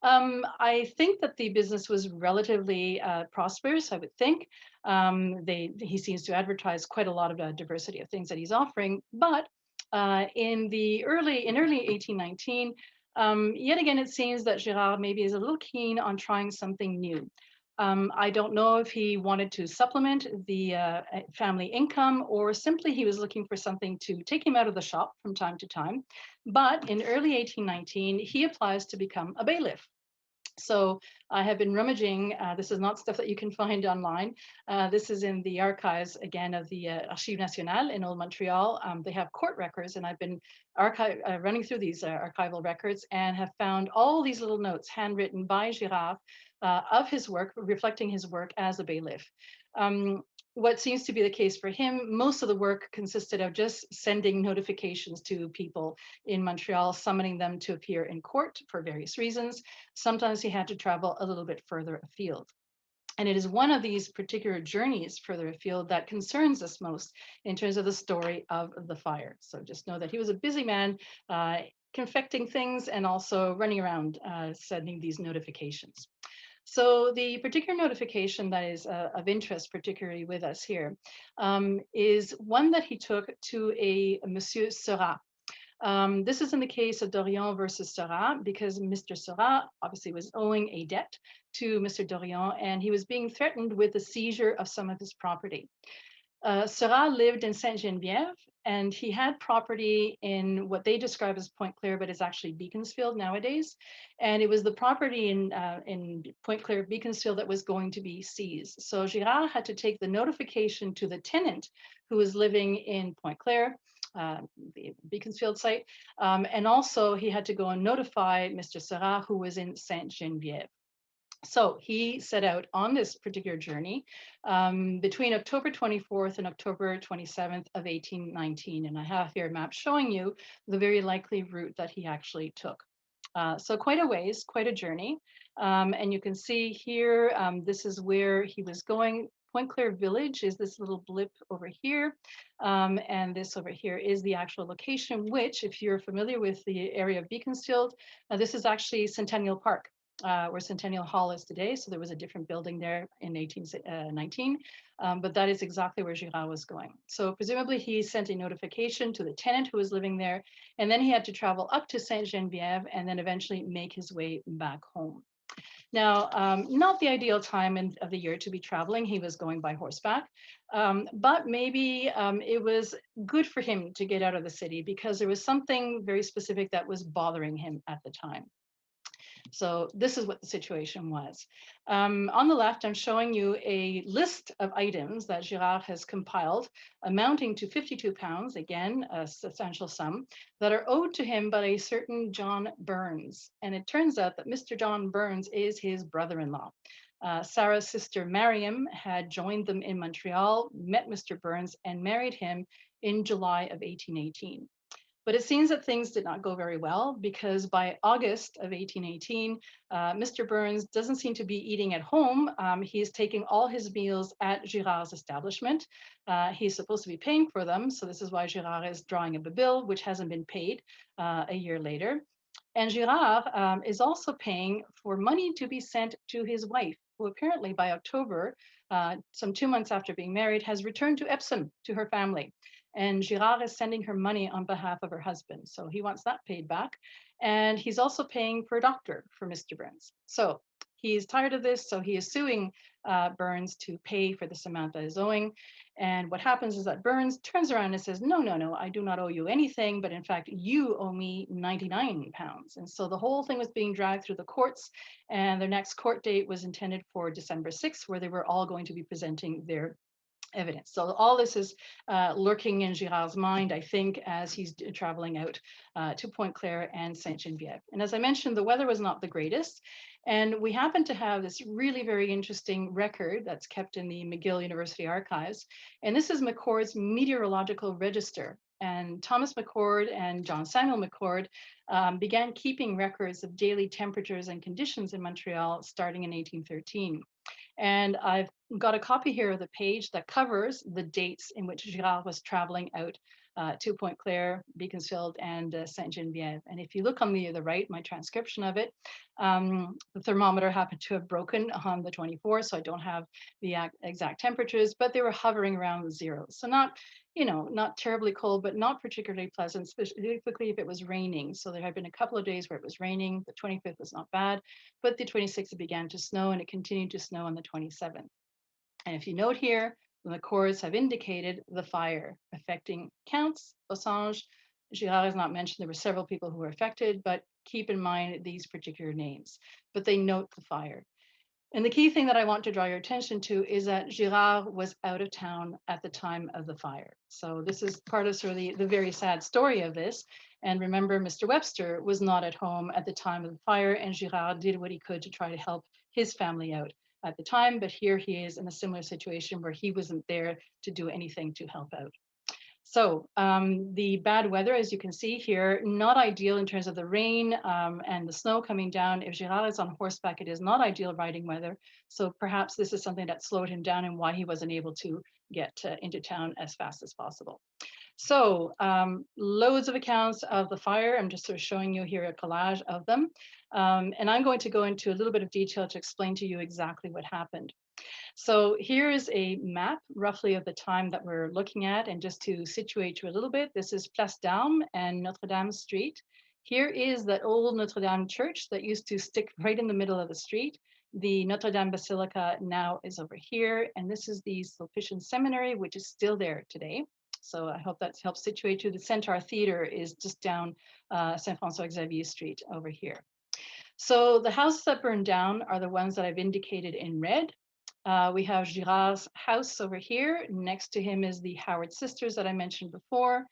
I think that the business was relatively prosperous, I would think. He seems to advertise quite a lot of diversity of things that he's offering, but in early 1819, yet again, it seems that Girard maybe is a little keen on trying something new. I don't know if he wanted to supplement the family income, or simply he was looking for something to take him out of the shop from time to time. But in early 1819, he applies to become a bailiff. So I have been rummaging. This is not stuff that you can find online. This is in the archives, again, of the Archives Nationales in Old Montreal. They have court records, and I've been running through these archival records and have found all these little notes handwritten by Girard of his work, reflecting his work as a bailiff. What seems to be the case for him, most of the work consisted of just sending notifications to people in Montreal, summoning them to appear in court for various reasons. Sometimes he had to travel a little bit further afield. And it is one of these particular journeys further afield that concerns us most in terms of the story of the fire. So just know that he was a busy man, confecting things and also running around sending these notifications. So the particular notification that is of interest, particularly with us here, is one that he took to a Monsieur Seurat. This is in the case of Dorion versus Seurat, because Mr. Seurat obviously was owing a debt to Mr. Dorion, and he was being threatened with the seizure of some of his property. Seurat lived in Sainte-Geneviève, and he had property in what they describe as Pointe-Claire, but it's actually Beaconsfield nowadays. And it was the property in Pointe-Claire, Beaconsfield, that was going to be seized. So Girard had to take the notification to the tenant who was living in Pointe-Claire, the Beaconsfield site, and also he had to go and notify Mr. Seurat, who was in Sainte-Geneviève. So he set out on this particular journey between October 24th and October 27th of 1819. And I have here a map showing you the very likely route that he actually took. So quite a ways, quite a journey. And you can see here, this is where he was going. Pointe-Claire village is this little blip over here. And this over here is the actual location, which if you're familiar with the area of Beaconsfield, this is actually Centennial Park. Where Centennial Hall is today. So there was a different building there in 1819, but that is exactly where Girard was going. So presumably he sent a notification to the tenant who was living there, and then he had to travel up to Sainte-Geneviève and then eventually make his way back home. Now, not the ideal time of the year to be traveling. He was going by horseback, but maybe it was good for him to get out of the city because there was something very specific that was bothering him at the time. So this is what the situation was. On the left, I'm showing you a list of items that Girard has compiled, amounting to 52 pounds, again, a substantial sum, that are owed to him by a certain John Burns. And it turns out that Mr. John Burns is his brother-in-law. Sarah's sister Mariam had joined them in Montreal, met Mr. Burns, and married him in July of 1818. But it seems that things did not go very well because by August of 1818, Mr. Burns doesn't seem to be eating at home. He's taking all his meals at Girard's establishment. He's supposed to be paying for them. So this is why Girard is drawing up a bill, which hasn't been paid a year later. And Girard is also paying for money to be sent to his wife, who apparently by October, some 2 months after being married, has returned to Epsom to her family. And Girard is sending her money on behalf of her husband. So he wants that paid back. And he's also paying for a doctor for Mr. Burns. So he's tired of this. So he is suing Burns to pay for this amount that is owing. And what happens is that Burns turns around and says, no, I do not owe you anything. But in fact, you owe me 99 pounds. And so the whole thing was being dragged through the courts. And their next court date was intended for December 6th, where they were all going to be presenting their evidence. So all this is lurking in Girard's mind, I think, as he's traveling out to Pointe-Claire and Sainte-Geneviève. And as I mentioned, the weather was not the greatest. And we happen to have this really very interesting record that's kept in the McGill University archives. And this is McCord's meteorological register. And Thomas McCord and John Samuel McCord began keeping records of daily temperatures and conditions in Montreal starting in 1813. And I've got a copy here of the page that covers the dates in which Girard was traveling out to Pointe-Claire, Beaconsfield, and Sainte-Geneviève. And if you look on the right, my transcription of it, the thermometer happened to have broken on the 24th, so I don't have the exact temperatures, but they were hovering around zero. So not, not terribly cold, but not particularly pleasant, specifically if it was raining. So there had been a couple of days where it was raining. The 25th was not bad, but the 26th it began to snow, and it continued to snow on the 27th. And if you note here, the McCords have indicated the fire affecting Counts, Ossange. Girard is not mentioned. There were several people who were affected, but keep in mind these particular names. But they note the fire. And the key thing that I want to draw your attention to is that Girard was out of town at the time of the fire. So this is part of sort of the very sad story of this. And remember, Mr. Webster was not at home at the time of the fire, and Girard did what he could to try to help his family out at the time. But here he is in a similar situation where he wasn't there to do anything to help out. So the bad weather, as you can see here, not ideal in terms of the rain and the snow coming down. If Girard is on horseback, it is not ideal riding weather. So perhaps this is something that slowed him down and why he wasn't able to get into town as fast as possible. So loads of accounts of the fire. I'm just sort of showing you here a collage of them. And I'm going to go into a little bit of detail to explain to you exactly what happened. So here is a map roughly of the time that we're looking at. And just to situate you a little bit, this is Place d'Armes and Notre Dame Street. Here is that old Notre Dame church that used to stick right in the middle of the street. The Notre Dame Basilica now is over here. And this is the Sulpician Seminary, which is still there today. So I hope that helps situate you. The Centaur Theater is just down Saint-François-Xavier Street over here. So the houses that burned down are the ones that I've indicated in red. We have Girard's house over here. Next to him is the Howard sisters that I mentioned before.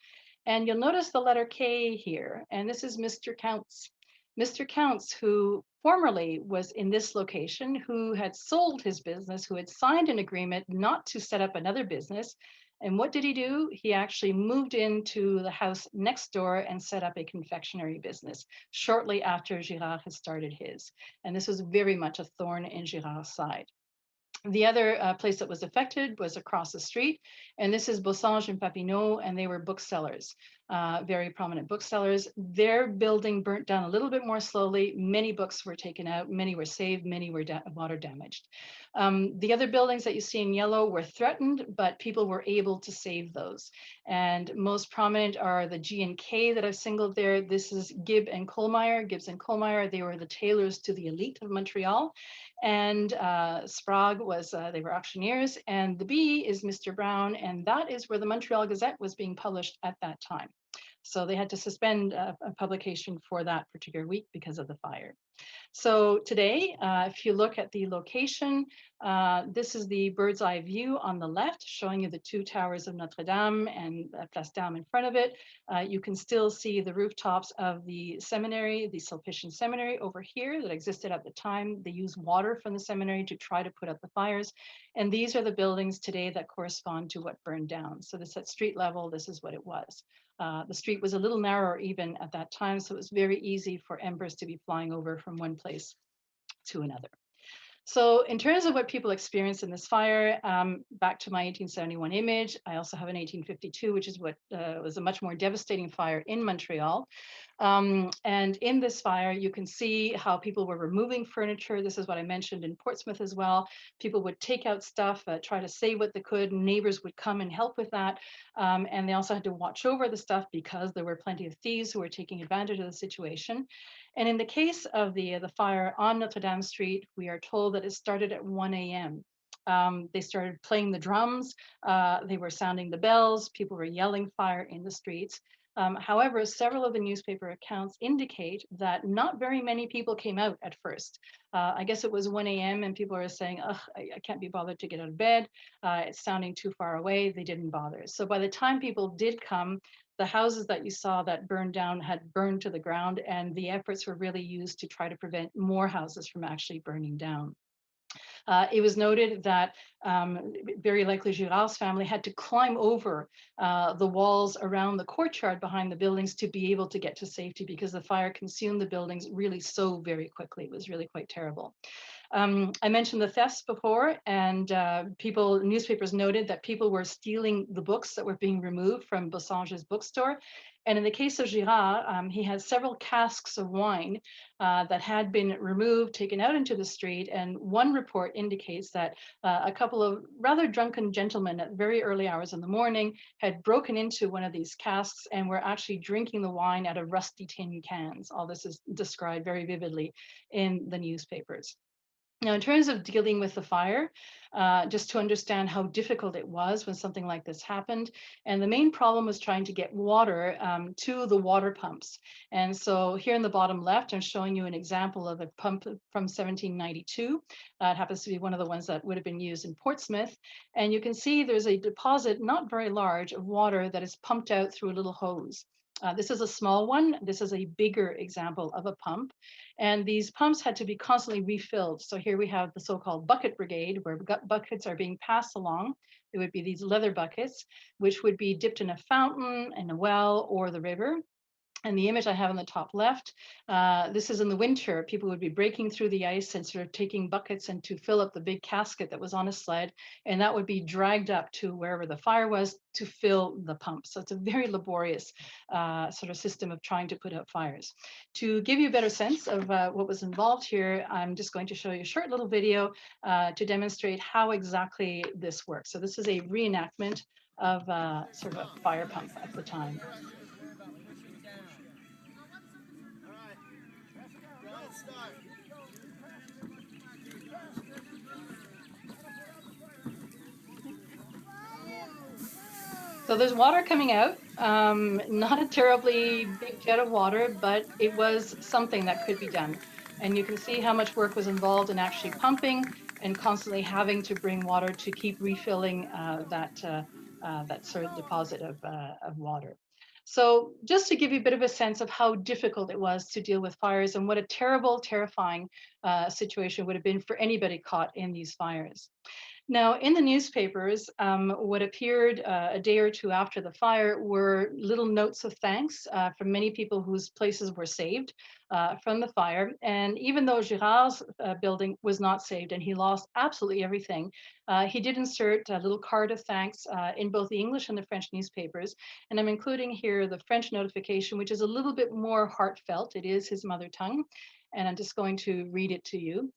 And you'll notice the letter K here. And this is Mr. Counts. Mr. Counts, who formerly was in this location, who had sold his business, who had signed an agreement not to set up another business. And what did he do? He actually moved into the house next door and set up a confectionery business shortly after Girard had started his. And this was very much a thorn in Girard's side. The other place that was affected was across the street, and this is Bossange and Papineau, and they were booksellers, very prominent booksellers. Their building burnt down a little bit more slowly. Many books were taken out, many were saved, many were water damaged. The other buildings that you see in yellow were threatened, but people were able to save those. And most prominent are the G&K that I've singled there. This is Gibbs and Kohlmeyer. They were the tailors to the elite of Montreal. And Sprague was, they were auctioneers, and the B is Mr. Brown, and that is where the Montreal Gazette was being published at that time. So they had to suspend a publication for that particular week because of the fire. So today, if you look at the location, this is the bird's eye view on the left, showing you the two towers of Notre Dame and Place d'Armes in front of it. You can still see the rooftops of the seminary, the Sulpician Seminary over here that existed at the time. They used water from the seminary to try to put out the fires. And these are the buildings today that correspond to what burned down. So this at street level, this is what it was. The street was a little narrower even at that time, so it was very easy for embers to be flying over from one place to another. So in terms of what people experienced in this fire, back to my 1871 image, I also have an 1852, which is what was a much more devastating fire in Montreal. And in this fire, you can see how people were removing furniture. This is what I mentioned in Portsmouth as well. People would take out stuff, try to save what they could. Neighbors would come and help with that. And they also had to watch over the stuff because there were plenty of thieves who were taking advantage of the situation. And in the case of the fire on Notre Dame Street, we are told that it started at 1 a.m. They started playing the drums. They were sounding the bells. People were yelling fire in the streets. However, several of the newspaper accounts indicate that not very many people came out at first. I guess it was 1 a.m. and people were saying, ugh, I can't be bothered to get out of bed. It's sounding too far away. They didn't bother. So by the time people did come, the houses that you saw that burned down had burned to the ground, and the efforts were really used to try to prevent more houses from actually burning down. It was noted that very likely Girard's family had to climb over the walls around the courtyard behind the buildings to be able to get to safety because the fire consumed the buildings really so very quickly. It was really quite terrible. I mentioned the thefts before, and newspapers noted that people were stealing the books that were being removed from Bossange's bookstore. And in the case of Girard, he had several casks of wine that had been removed, taken out into the street. And one report indicates that a couple of rather drunken gentlemen at very early hours in the morning had broken into one of these casks and were actually drinking the wine out of rusty tin cans. All this is described very vividly in the newspapers. Now, in terms of dealing with the fire, just to understand how difficult it was when something like this happened, and the main problem was trying to get water to the water pumps. And so here in the bottom left, I'm showing you an example of a pump from 1792. It happens to be one of the ones that would have been used in Portsmouth. And you can see there's a deposit, not very large, of water that is pumped out through a little hose. This is a small one. This is a bigger example of a pump. And these pumps had to be constantly refilled. So here we have the so-called bucket brigade, where buckets are being passed along. It would be these leather buckets, which would be dipped in a fountain, in a well, or the river. And the image I have on the top left, this is in the winter. People would be breaking through the ice and sort of taking buckets and to fill up the big casket that was on a sled. And that would be dragged up to wherever the fire was to fill the pump. So it's a very laborious sort of system of trying to put out fires. To give you a better sense of what was involved here, I'm just going to show you a short little video to demonstrate how exactly this works. So this is a reenactment of sort of a fire pump at the time. So there's water coming out, not a terribly big jet of water, but it was something that could be done. And you can see how much work was involved in actually pumping and constantly having to bring water to keep refilling that sort of deposit of water. So just to give you a bit of a sense of how difficult it was to deal with fires and what a terrible, terrifying situation would have been for anybody caught in these fires. Now, in the newspapers, what appeared a day or two after the fire were little notes of thanks from many people whose places were saved from the fire. And even though Girard's building was not saved and he lost absolutely everything, he did insert a little card of thanks in both the English and the French newspapers. And I'm including here the French notification, which is a little bit more heartfelt. It is his mother tongue. And I'm just going to read it to you.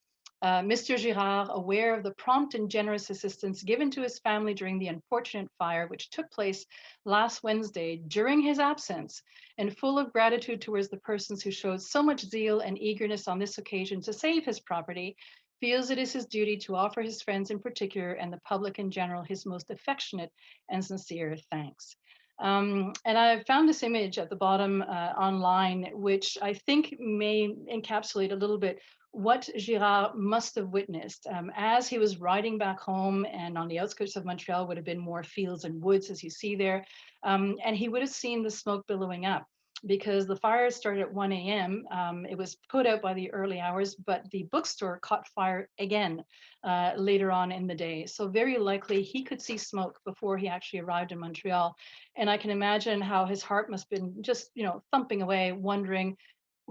Mr. Girard, aware of the prompt and generous assistance given to his family during the unfortunate fire which took place last Wednesday during his absence, and full of gratitude towards the persons who showed so much zeal and eagerness on this occasion to save his property, feels it is his duty to offer his friends in particular and the public in general his most affectionate and sincere thanks. And I found this image at the bottom online, which I think may encapsulate a little bit what Girard must have witnessed as he was riding back home, and on the outskirts of Montreal would have been more fields and woods, as you see there. And he would have seen the smoke billowing up because the fire started at 1 a.m. It was put out by the early hours, but the bookstore caught fire again later on in the day. So very likely he could see smoke before he actually arrived in Montreal. And I can imagine how his heart must have been just, thumping away, wondering,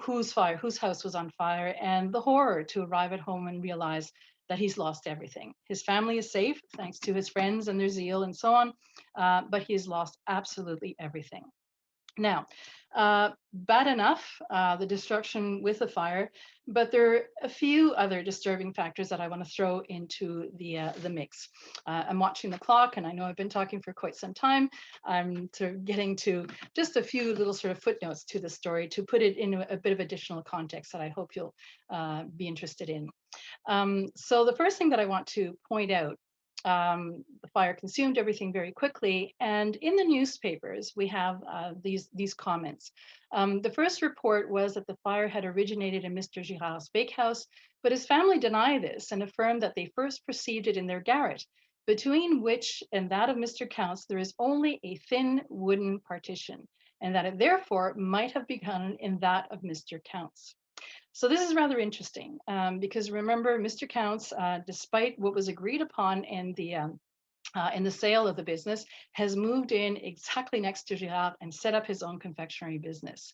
whose house was on fire, and the horror to arrive at home and realize that he's lost everything. His family is safe thanks to his friends and their zeal and so on, but he's lost absolutely everything. Now, bad enough, the destruction with the fire, but there are a few other disturbing factors that I want to throw into the mix. I'm watching the clock, and I know I've been talking for quite some time. I'm sort of getting to just a few little sort of footnotes to the story to put it in a bit of additional context that I hope you'll be interested in. So the first thing that I want to point out, the fire consumed everything very quickly. And in the newspapers, we have these comments. The first report was that the fire had originated in Mr. Girard's bakehouse, but his family denied this and affirmed that they first perceived it in their garret, between which and that of Mr. Count's there is only a thin wooden partition, and that it therefore might have begun in that of Mr. Count's. So this is rather interesting because remember, Mr. Counts, despite what was agreed upon in the sale of the business, has moved in exactly next to Girard and set up his own confectionery business.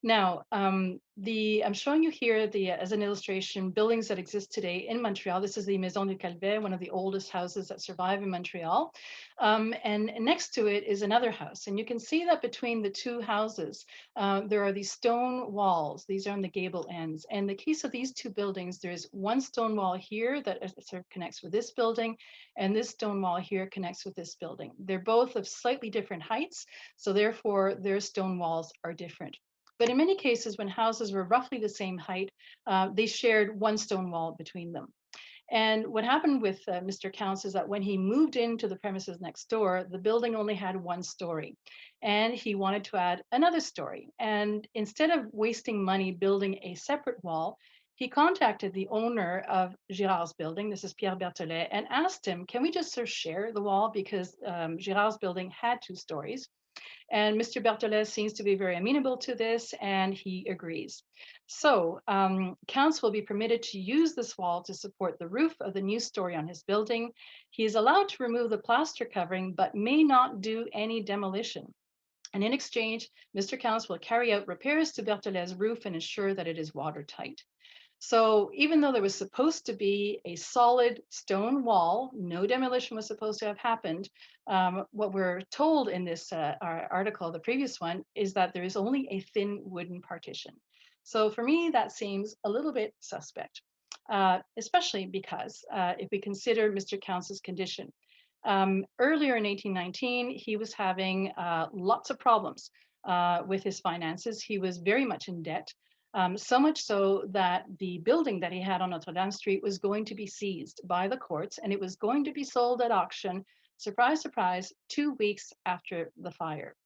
Now, I'm showing you here as an illustration, buildings that exist today in Montreal. This is the Maison du Calvet, one of the oldest houses that survive in Montreal. And next to it is another house. And you can see that between the two houses, there are these stone walls. These are on the gable ends. And the case of these two buildings, there's one stone wall here that sort of connects with this building, and this stone wall here connects with this building. They're both of slightly different heights, so therefore their stone walls are different. But in many cases, when houses were roughly the same height, they shared one stone wall between them. And what happened with Mr. Counts is that when he moved into the premises next door, the building only had one story, and he wanted to add another story. And instead of wasting money building a separate wall, he contacted the owner of Girard's building, this is Pierre Berthollet, and asked him, can we just sort of share the wall, because Girard's building had two stories. And Mr. Berthollet seems to be very amenable to this, and he agrees. So Counts will be permitted to use this wall to support the roof of the new story on his building. He is allowed to remove the plaster covering, but may not do any demolition. And in exchange, Mr. Counts will carry out repairs to Berthollet's roof and ensure that it is watertight. So even though there was supposed to be a solid stone wall, no demolition was supposed to have happened, what we're told in this our article, the previous one, is that there is only a thin wooden partition. So for me, that seems a little bit suspect, especially because if we consider Mr. Counts' condition. Earlier in 1819, he was having lots of problems with his finances. He was very much in debt. So much so that the building that he had on Notre Dame Street was going to be seized by the courts, and it was going to be sold at auction, surprise, surprise, 2 weeks after the fire.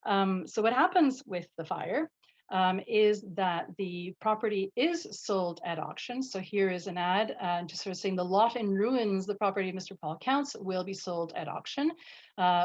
So what happens with the fire? is that the property is sold at auction. So here is an ad just sort of saying the lot in ruins, the property of Mr. Paul Counts, will be sold at auction,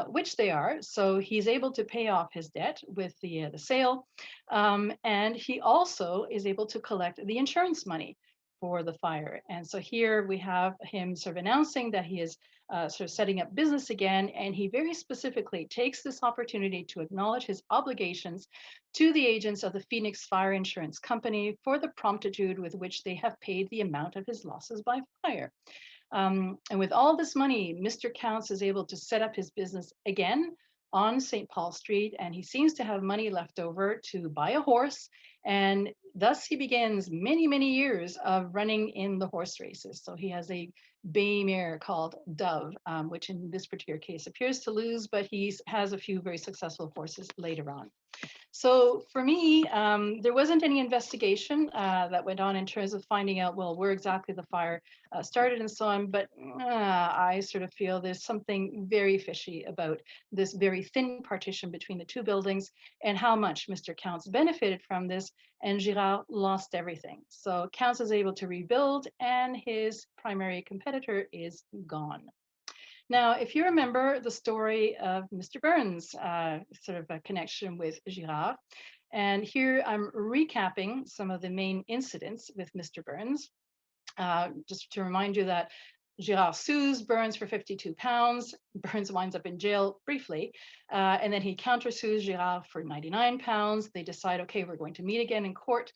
which they are. So he's able to pay off his debt with the sale. And he also is able to collect the insurance money for the fire. And so here we have him sort of announcing that he is sort of setting up business again. And he very specifically takes this opportunity to acknowledge his obligations to the agents of the Phoenix Fire Insurance Company for the promptitude with which they have paid the amount of his losses by fire. And with all this money, Mr. Counts is able to set up his business again on St. Paul Street, and he seems to have money left over to buy a horse, and thus he begins many, many years of running in the horse races. So he has a bay mare called Dove, which in this particular case appears to lose, but he has a few very successful horses later on. So for me, there wasn't any investigation that went on in terms of finding out, well, where exactly the fire started and so on. But I sort of feel there's something very fishy about this very thin partition between the two buildings and how much Mr. Counts benefited from this, and Girard lost everything. So Counts is able to rebuild and his primary competitor is gone. Now, if you remember the story of Mr. Burns, sort of a connection with Girard, and here I'm recapping some of the main incidents with Mr. Burns, just to remind you that Girard sues Burns for 52 pounds. Burns winds up in jail briefly, and then he countersues Girard for 99 pounds. They decide, okay, we're going to meet again in court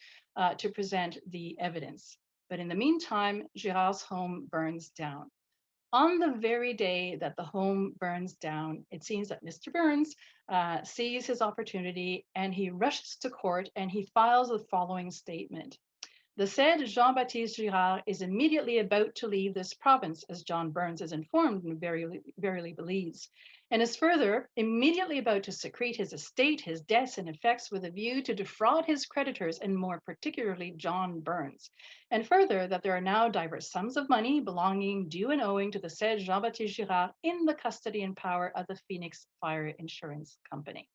to present the evidence. But in the meantime, Girard's home burns down. On the very day that the home burns down, it seems that Mr. Burns sees his opportunity and he rushes to court and he files the following statement. The said Jean-Baptiste Girard is immediately about to leave this province, as John Burns is informed and verily believes, and is further immediately about to secrete his estate, his debts and effects with a view to defraud his creditors, and more particularly John Burns. And further, that there are now diverse sums of money belonging, due and owing to the said Jean-Baptiste Girard in the custody and power of the Phoenix Fire Insurance Company.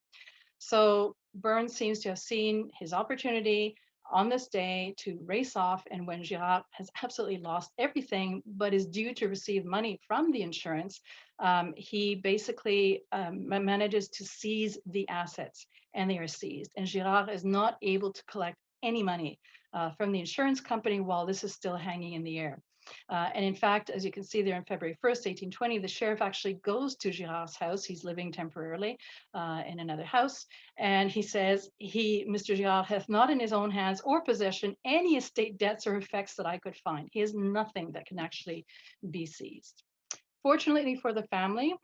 So Burns seems to have seen his opportunity on this day to race off, and when Girard has absolutely lost everything but is due to receive money from the insurance, he basically manages to seize the assets, and they are seized, and Girard is not able to collect any money from the insurance company while this is still hanging in the air. And in fact, as you can see there on February 1st, 1820, the sheriff actually goes to Girard's house. He's living temporarily in another house. And he says, Mr. Girard hath not in his own hands or possession any estate debts or effects that I could find. He has nothing that can actually be seized. Fortunately for the family,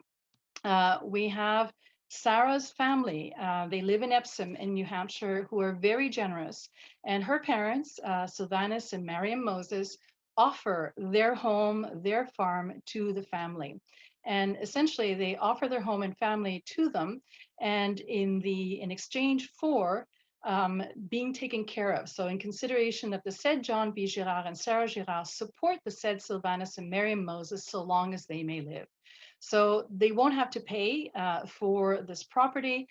we have Sarah's family. They live in Epsom in New Hampshire, who are very generous. And her parents, Sylvanus and Mariam Moses, offer their home, their farm to the family. And essentially they offer their home and family to them, and in exchange for being taken care of. So in consideration that the said John B. Girard and Sarah Girard support the said Sylvanus and Mariam Moses so long as they may live. So they won't have to pay for this property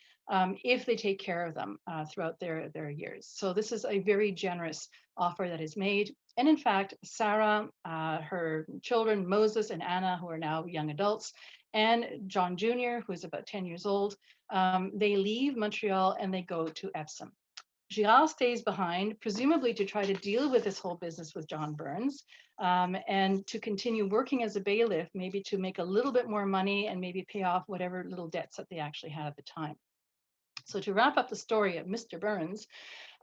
if they take care of them throughout their years. So this is a very generous offer that is made. And in fact, Sarah, her children, Moses and Anna, who are now young adults, and John Jr., who is about 10 years old, they leave Montreal and they go to Epsom. Girard stays behind, presumably to try to deal with this whole business with John Burns, and to continue working as a bailiff, maybe to make a little bit more money and maybe pay off whatever little debts that they actually had at the time. So to wrap up the story of Mr. Burns,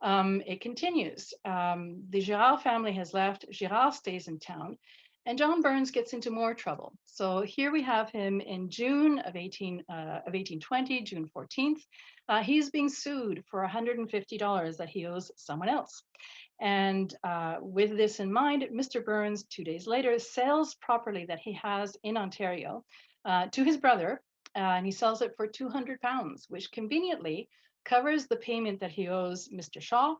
it continues. The Girard family has left, Girard stays in town, and John Burns gets into more trouble. So here we have him in June of 1820, June 14th. He's being sued for $150 that he owes someone else. And with this in mind, Mr. Burns, 2 days later, sells property that he has in Ontario to his brother, and he sells it for 200 pounds, which conveniently covers the payment that he owes Mr. Shaw,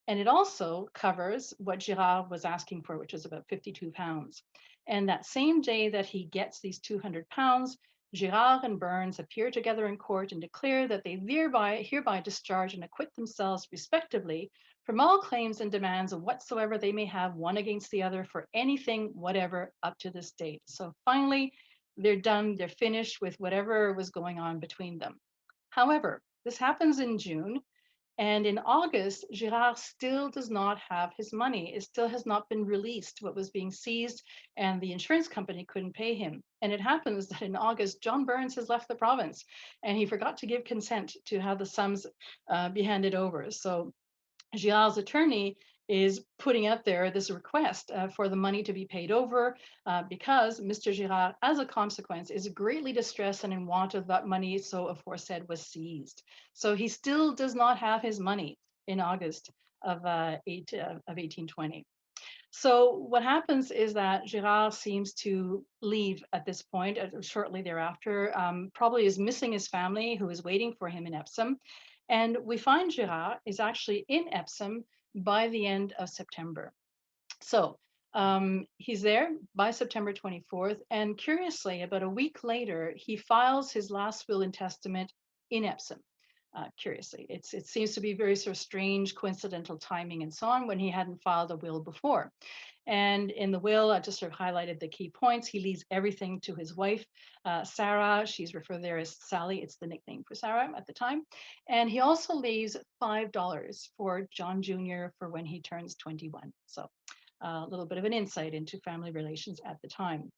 and it also covers what Girard was asking for, which is about 52 pounds. And that same day that he gets these 200 pounds, Girard and Burns appear together in court and declare that they hereby discharge and acquit themselves respectively from all claims and demands whatsoever they may have one against the other for anything whatever up to this date. So finally, they're done, they're finished with whatever was going on between them. However, this happens in June, and in August, Girard still does not have his money. It still has not been released, what was being seized, and the insurance company couldn't pay him. And it happens that in August, John Burns has left the province, and he forgot to give consent to have the sums be handed over. So Girard's attorney is putting out there this request for the money to be paid over because Mr. Girard, as a consequence, is greatly distressed and in want of that money, so aforesaid was seized. So he still does not have his money in August of 1820. So what happens is that Girard seems to leave at this point, shortly thereafter, probably is missing his family who is waiting for him in Epsom. And we find Girard is actually in Epsom by the end of September. So he's there by September 24th. And curiously, about a week later, he files his last will and testament in Epsom. Curiously, it seems to be very sort of strange, coincidental timing and so on when he hadn't filed a will before. And in the will, I just sort of highlighted the key points. He leaves everything to his wife, Sarah. She's referred there as Sally. It's the nickname for Sarah at the time. And he also leaves $5 for John Jr. for when he turns 21. So a little bit of an insight into family relations at the time.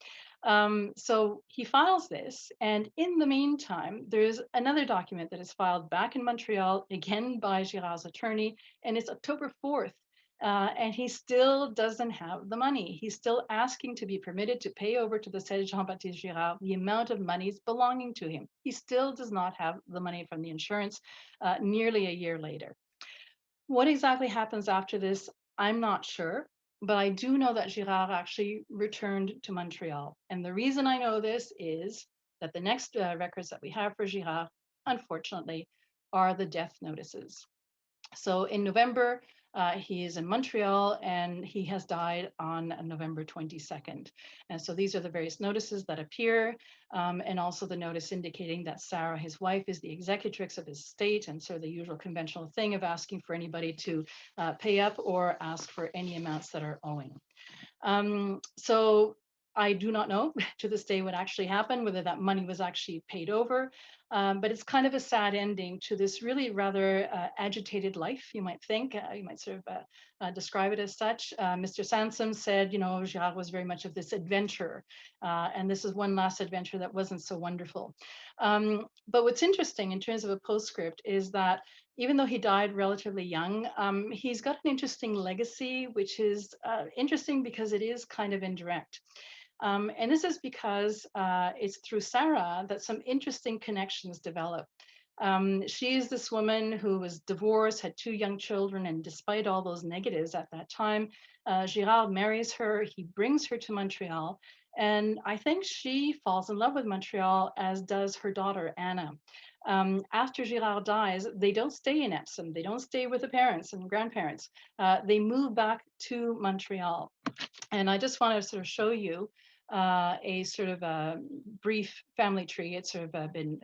So he files this, and in the meantime, there's another document that is filed back in Montreal, again by Girard's attorney, and it's October 4th. And he still doesn't have the money. He's still asking to be permitted to pay over to the said Jean-Baptiste Girard the amount of monies belonging to him. He still does not have the money from the insurance nearly a year later. What exactly happens after this, I'm not sure, but I do know that Girard actually returned to Montreal. And the reason I know this is that the next records that we have for Girard, unfortunately, are the death notices. So in November, he is in Montreal and he has died on November 22nd. And so these are the various notices that appear, and also the notice indicating that Sarah, his wife, is the executrix of his estate, and so the usual conventional thing of asking for anybody to pay up or ask for any amounts that are owing. So I do not know to this day what actually happened, whether that money was actually paid over, but it's kind of a sad ending to this really rather agitated life, you might think. You might sort of describe it as such. Mr. Sansom said, you know, Girard was very much of this adventure, and this is one last adventure that wasn't so wonderful. But what's interesting in terms of a postscript is that even though he died relatively young, he's got an interesting legacy, which is interesting because it is kind of indirect. And this is because it's through Sarah that some interesting connections develop. She is this woman who was divorced, had 2 young children, and despite all those negatives at that time, Girard marries her, he brings her to Montreal, and I think she falls in love with Montreal, as does her daughter, Anna. After Girard dies, they don't stay in Epsom, they don't stay with the parents and grandparents, they move back to Montreal. And I just want to sort of show you a sort of a brief family tree. It's sort of been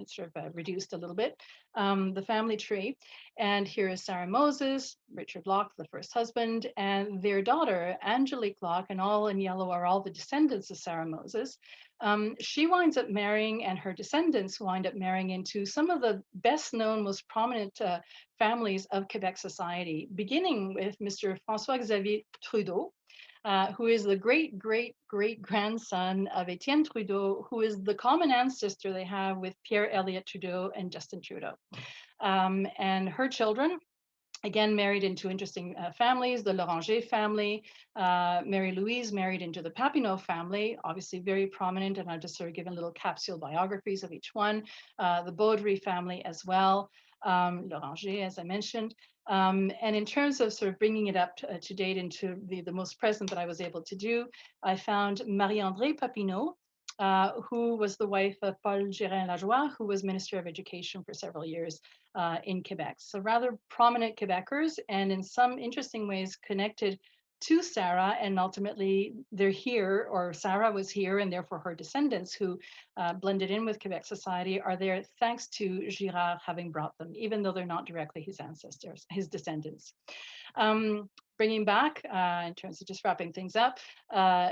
reduced a little bit, the family tree. And here is Sarah Moses, Richard Locke, the first husband, and their daughter, Angelique Locke, and all in yellow are all the descendants of Sarah Moses. She winds up marrying, and her descendants wind up marrying into some of the best known, most prominent families of Quebec society, beginning with Mr. François-Xavier Trudeau, who is the great-great-great-grandson of Étienne Trudeau, who is the common ancestor they have with Pierre Elliott Trudeau and Justin Trudeau. And her children, again, married into interesting families, the Loranger family. Mary-Louise married into the Papineau family, obviously very prominent, and I've just sort of given little capsule biographies of each one. The Baudry family as well, Loranger, as I mentioned. And in terms of sort of bringing it up to date into the most present that I was able to do, I found Marie-André Papineau, who was the wife of Paul Gérin-Lajoie, who was Minister of Education for several years in Quebec. So rather prominent Quebecers, and in some interesting ways connected to Sarah, and ultimately they're here, or Sarah was here, and therefore her descendants who blended in with Quebec society are there thanks to Girard having brought them, even though they're not directly his ancestors, his descendants. Bringing back, in terms of just wrapping things up,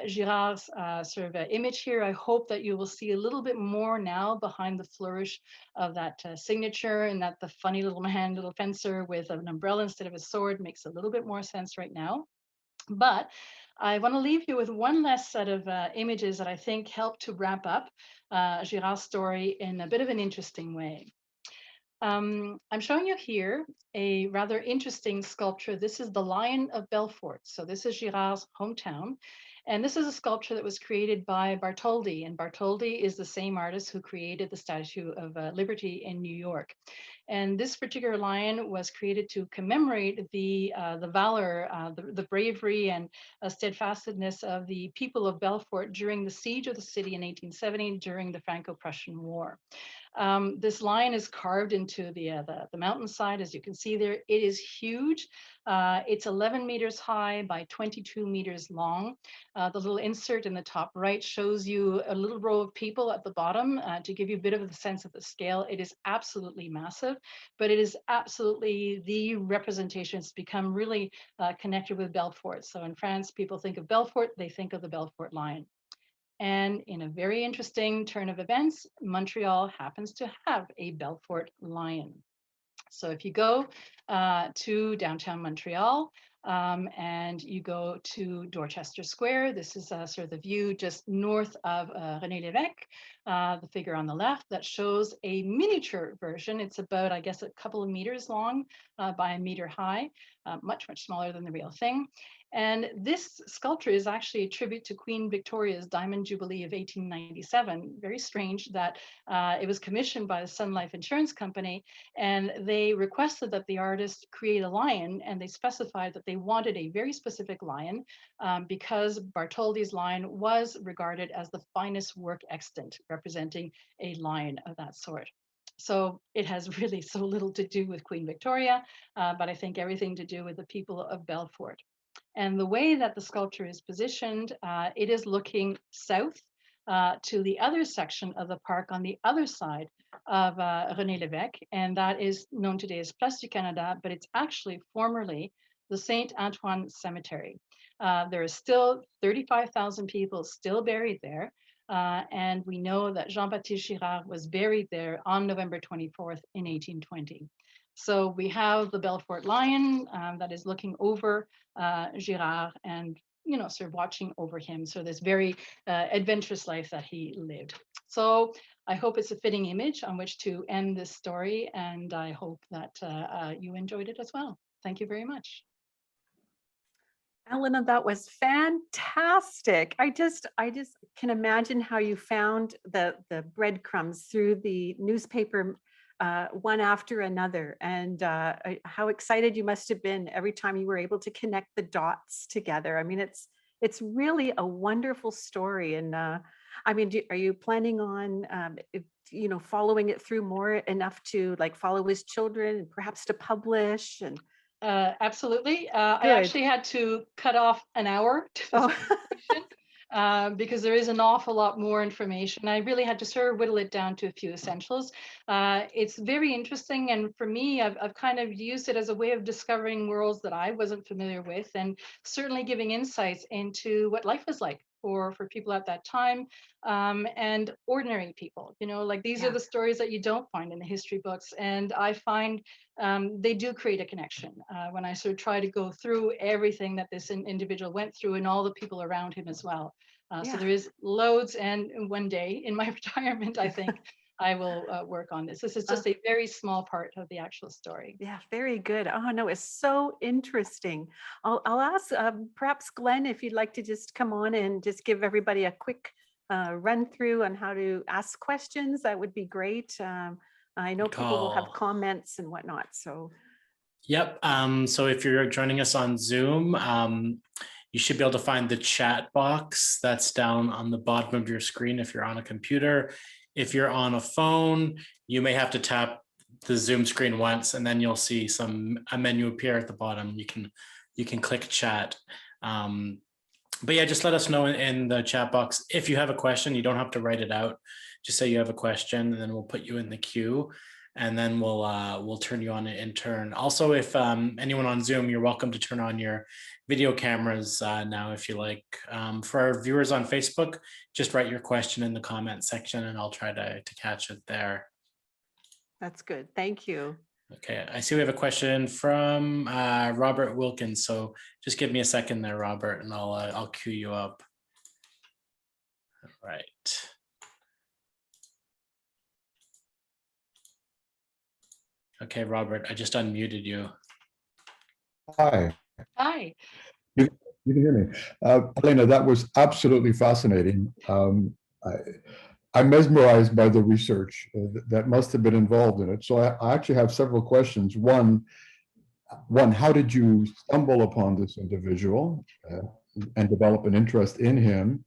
Girard's sort of image here, I hope that you will see a little bit more now behind the flourish of that signature, and that the funny little man, little fencer with an umbrella instead of a sword makes a little bit more sense right now. But I want to leave you with one last set of images that I think help to wrap up Girard's story in a bit of an interesting way. I'm showing you here a rather interesting sculpture. This is the Lion of Belfort. So this is Girard's hometown. And this is a sculpture that was created by Bartholdi. And Bartholdi is the same artist who created the Statue of Liberty in New York. And this particular lion was created to commemorate the valor, the bravery and steadfastness of the people of Belfort during the siege of the city in 1870 during the Franco-Prussian War. This lion is carved into the mountainside, as you can see there. It is huge. It's 11 meters high by 22 meters long. The little insert in the top right shows you a little row of people at the bottom to give you a bit of the sense of the scale. It is absolutely massive, but it is absolutely the representation. It's become really connected with Belfort. So in France, people think of Belfort, they think of the Belfort lion. And in a very interesting turn of events, Montreal happens to have a Belfort lion. So if you go to downtown Montreal and you go to Dorchester Square, this is sort of the view just north of René Lévesque, the figure on the left that shows a miniature version. It's about, I guess, a couple of meters long by a meter high, much, much smaller than the real thing. And this sculpture is actually a tribute to Queen Victoria's Diamond Jubilee of 1897. Very strange that it was commissioned by the Sun Life Insurance Company, and they requested that the artist create a lion, and they specified that they wanted a very specific lion because Bartholdi's lion was regarded as the finest work extant, representing a lion of that sort. So it has really so little to do with Queen Victoria, but I think everything to do with the people of Belfort. And the way that the sculpture is positioned, it is looking south to the other section of the park on the other side of René Lévesque, and that is known today as Place du Canada, but it's actually formerly the Saint Antoine Cemetery. There are still 35,000 people still buried there, and we know that Jean-Baptiste Girard was buried there on November 24th in 1820. So we have the Belfort lion that is looking over Girard and, you know, sort of watching over him. So this very adventurous life that he lived. So I hope it's a fitting image on which to end this story, and I hope that you enjoyed it as well. Thank you very much. Elena, that was fantastic. I just can imagine how you found the breadcrumbs through the newspaper one after another, and how excited you must have been every time you were able to connect the dots together. I mean, it's really a wonderful story. And I mean, are you planning on you know, following it through more enough to like follow his children and perhaps to publish? And absolutely. I actually had to cut off an hour to this presentation because there is an awful lot more information. I really had to sort of whittle it down to a few essentials. It's very interesting, and for me, I've kind of used it as a way of discovering worlds that I wasn't familiar with, and certainly giving insights into what life was like for people at that time, and ordinary people. You know, like these are the stories that you don't find in the history books, and I find they do create a connection when I sort of try to go through everything that this individual went through and all the people around him as well. So there is loads, and one day in my retirement, I think I will work on this. This is just a very small part of the actual story. Yeah, very good. Oh no, it's so interesting. I'll ask perhaps Glenn if you'd like to just come on and just give everybody a quick run through on how to ask questions. That would be great. I know people will have comments and whatnot. So, yep. So if you're joining us on Zoom, you should be able to find the chat box that's down on the bottom of your screen if you're on a computer. If you're on a phone, you may have to tap the Zoom screen once, and then you'll see a menu appear at the bottom. You can click chat. But yeah, just let us know in the chat box if you have a question. You don't have to write it out. Just say you have a question, and then we'll put you in the queue, and then we'll turn you on in turn. Also, if anyone on Zoom, you're welcome to turn on your video cameras now if you like. For our viewers on Facebook, just write your question in the comment section, and I'll try to catch it there. That's good. Thank you. Okay, I see we have a question from Robert Wilkins. So just give me a second there, Robert, and I'll queue you up. All right. Okay, Robert, I just unmuted you. Hi. Hi. You can hear me. Elena, that was absolutely fascinating. I'm mesmerized by the research that must have been involved in it. So I actually have several questions. One, how did you stumble upon this individual and develop an interest in him?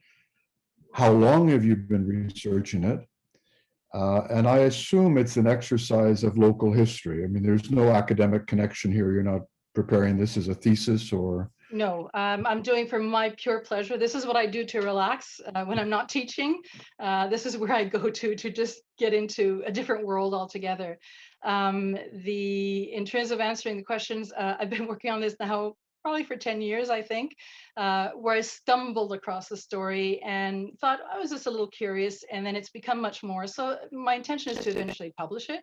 How long have you been researching it? And I assume it's an exercise of local history. I mean, there's no academic connection here. You're not preparing this as a thesis or... No, I'm doing for my pure pleasure. This is what I do to relax when I'm not teaching. This is where I go to just get into a different world altogether. In terms of answering the questions, I've been working on this now probably for 10 years, I think, where I stumbled across the story and thought I was just a little curious, and then it's become much more. So my intention is to eventually publish it.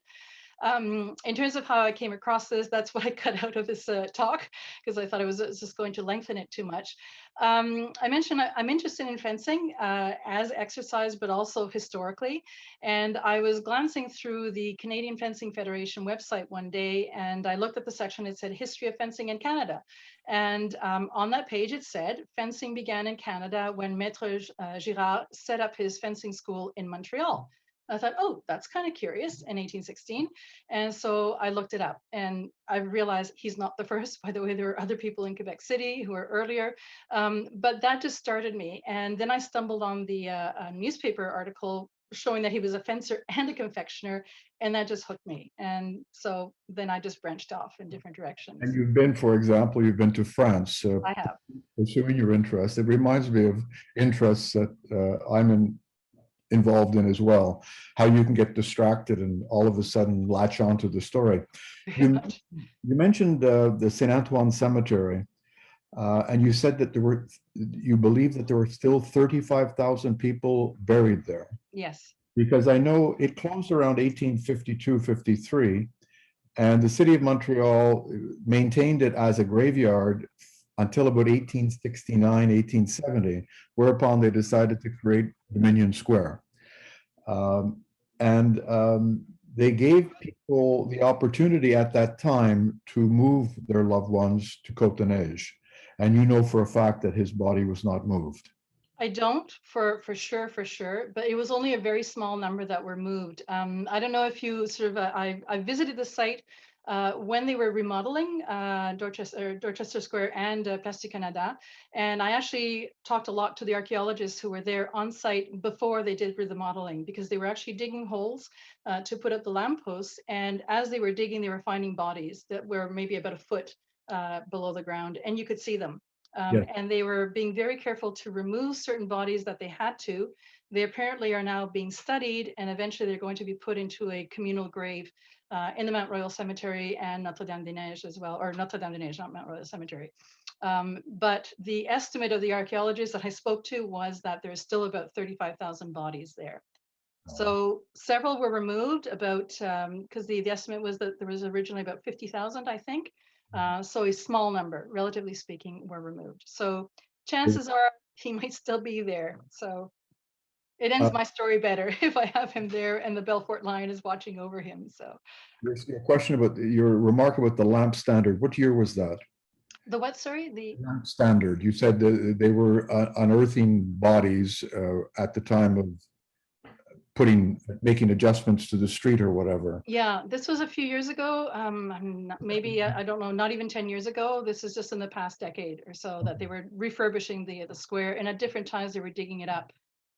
In terms of how I came across this, that's what I cut out of this talk, because I thought it was just going to lengthen it too much. I mentioned I'm interested in fencing as exercise, but also historically. And I was glancing through the Canadian Fencing Federation website one day, and I looked at the section. It said History of Fencing in Canada. And on that page, it said fencing began in Canada when Maître Girard set up his fencing school in Montreal. I thought, oh, that's kind of curious, in 1816. And so I looked it up, and I realized he's not the first. By the way, there were other people in Quebec City who were earlier, but that just started me. And then I stumbled on the newspaper article showing that he was a fencer and a confectioner, and that just hooked me. And so then I just branched off in different directions. And you've been, for example, you've been to France. I have. Pursuing your interest. It reminds me of interests that I'm involved in as well, how you can get distracted and all of a sudden latch onto the story. You mentioned the Saint Antoine Cemetery, and you said that you believe that there were still 35,000 people buried there. Yes. Because I know it closed around 1852-53, and the city of Montreal maintained it as a graveyard until about 1869, 1870, whereupon they decided to create Dominion Square. They gave people the opportunity at that time to move their loved ones to Côte-de-Neige. And you know for a fact that his body was not moved. I don't for sure, but it was only a very small number that were moved. I don't know if you sort of, I visited the site when they were remodeling Dorchester Square and Place du Canada. And I actually talked a lot to the archaeologists who were there on site before they did the modeling, because they were actually digging holes to put up the lampposts. And as they were digging, they were finding bodies that were maybe about a foot below the ground, and you could see them. Yes. And they were being very careful to remove certain bodies that they had to. They apparently are now being studied, and eventually they're going to be put into a communal grave in the Mount Royal Cemetery and Notre Dame des Neiges as well, or Notre Dame des Neiges, not Mount Royal Cemetery. But the estimate of the archaeologists that I spoke to was that there's still about 35,000 bodies there. So several were removed, about because the estimate was that there was originally about 50,000, I think. So a small number, relatively speaking, were removed. So chances are he might still be there. So it ends my story better if I have him there and the Belfort Lion is watching over him. So your question about your remark about the lamp standard, what year was that? the what, sorry? The Lamp standard. You said that they were unearthing bodies at the time of making adjustments to the street or whatever. Yeah, this was a few years ago. Maybe I don't know, not even 10 years ago. This is just in the past decade or so that they were refurbishing the square, and at different times they were digging it up.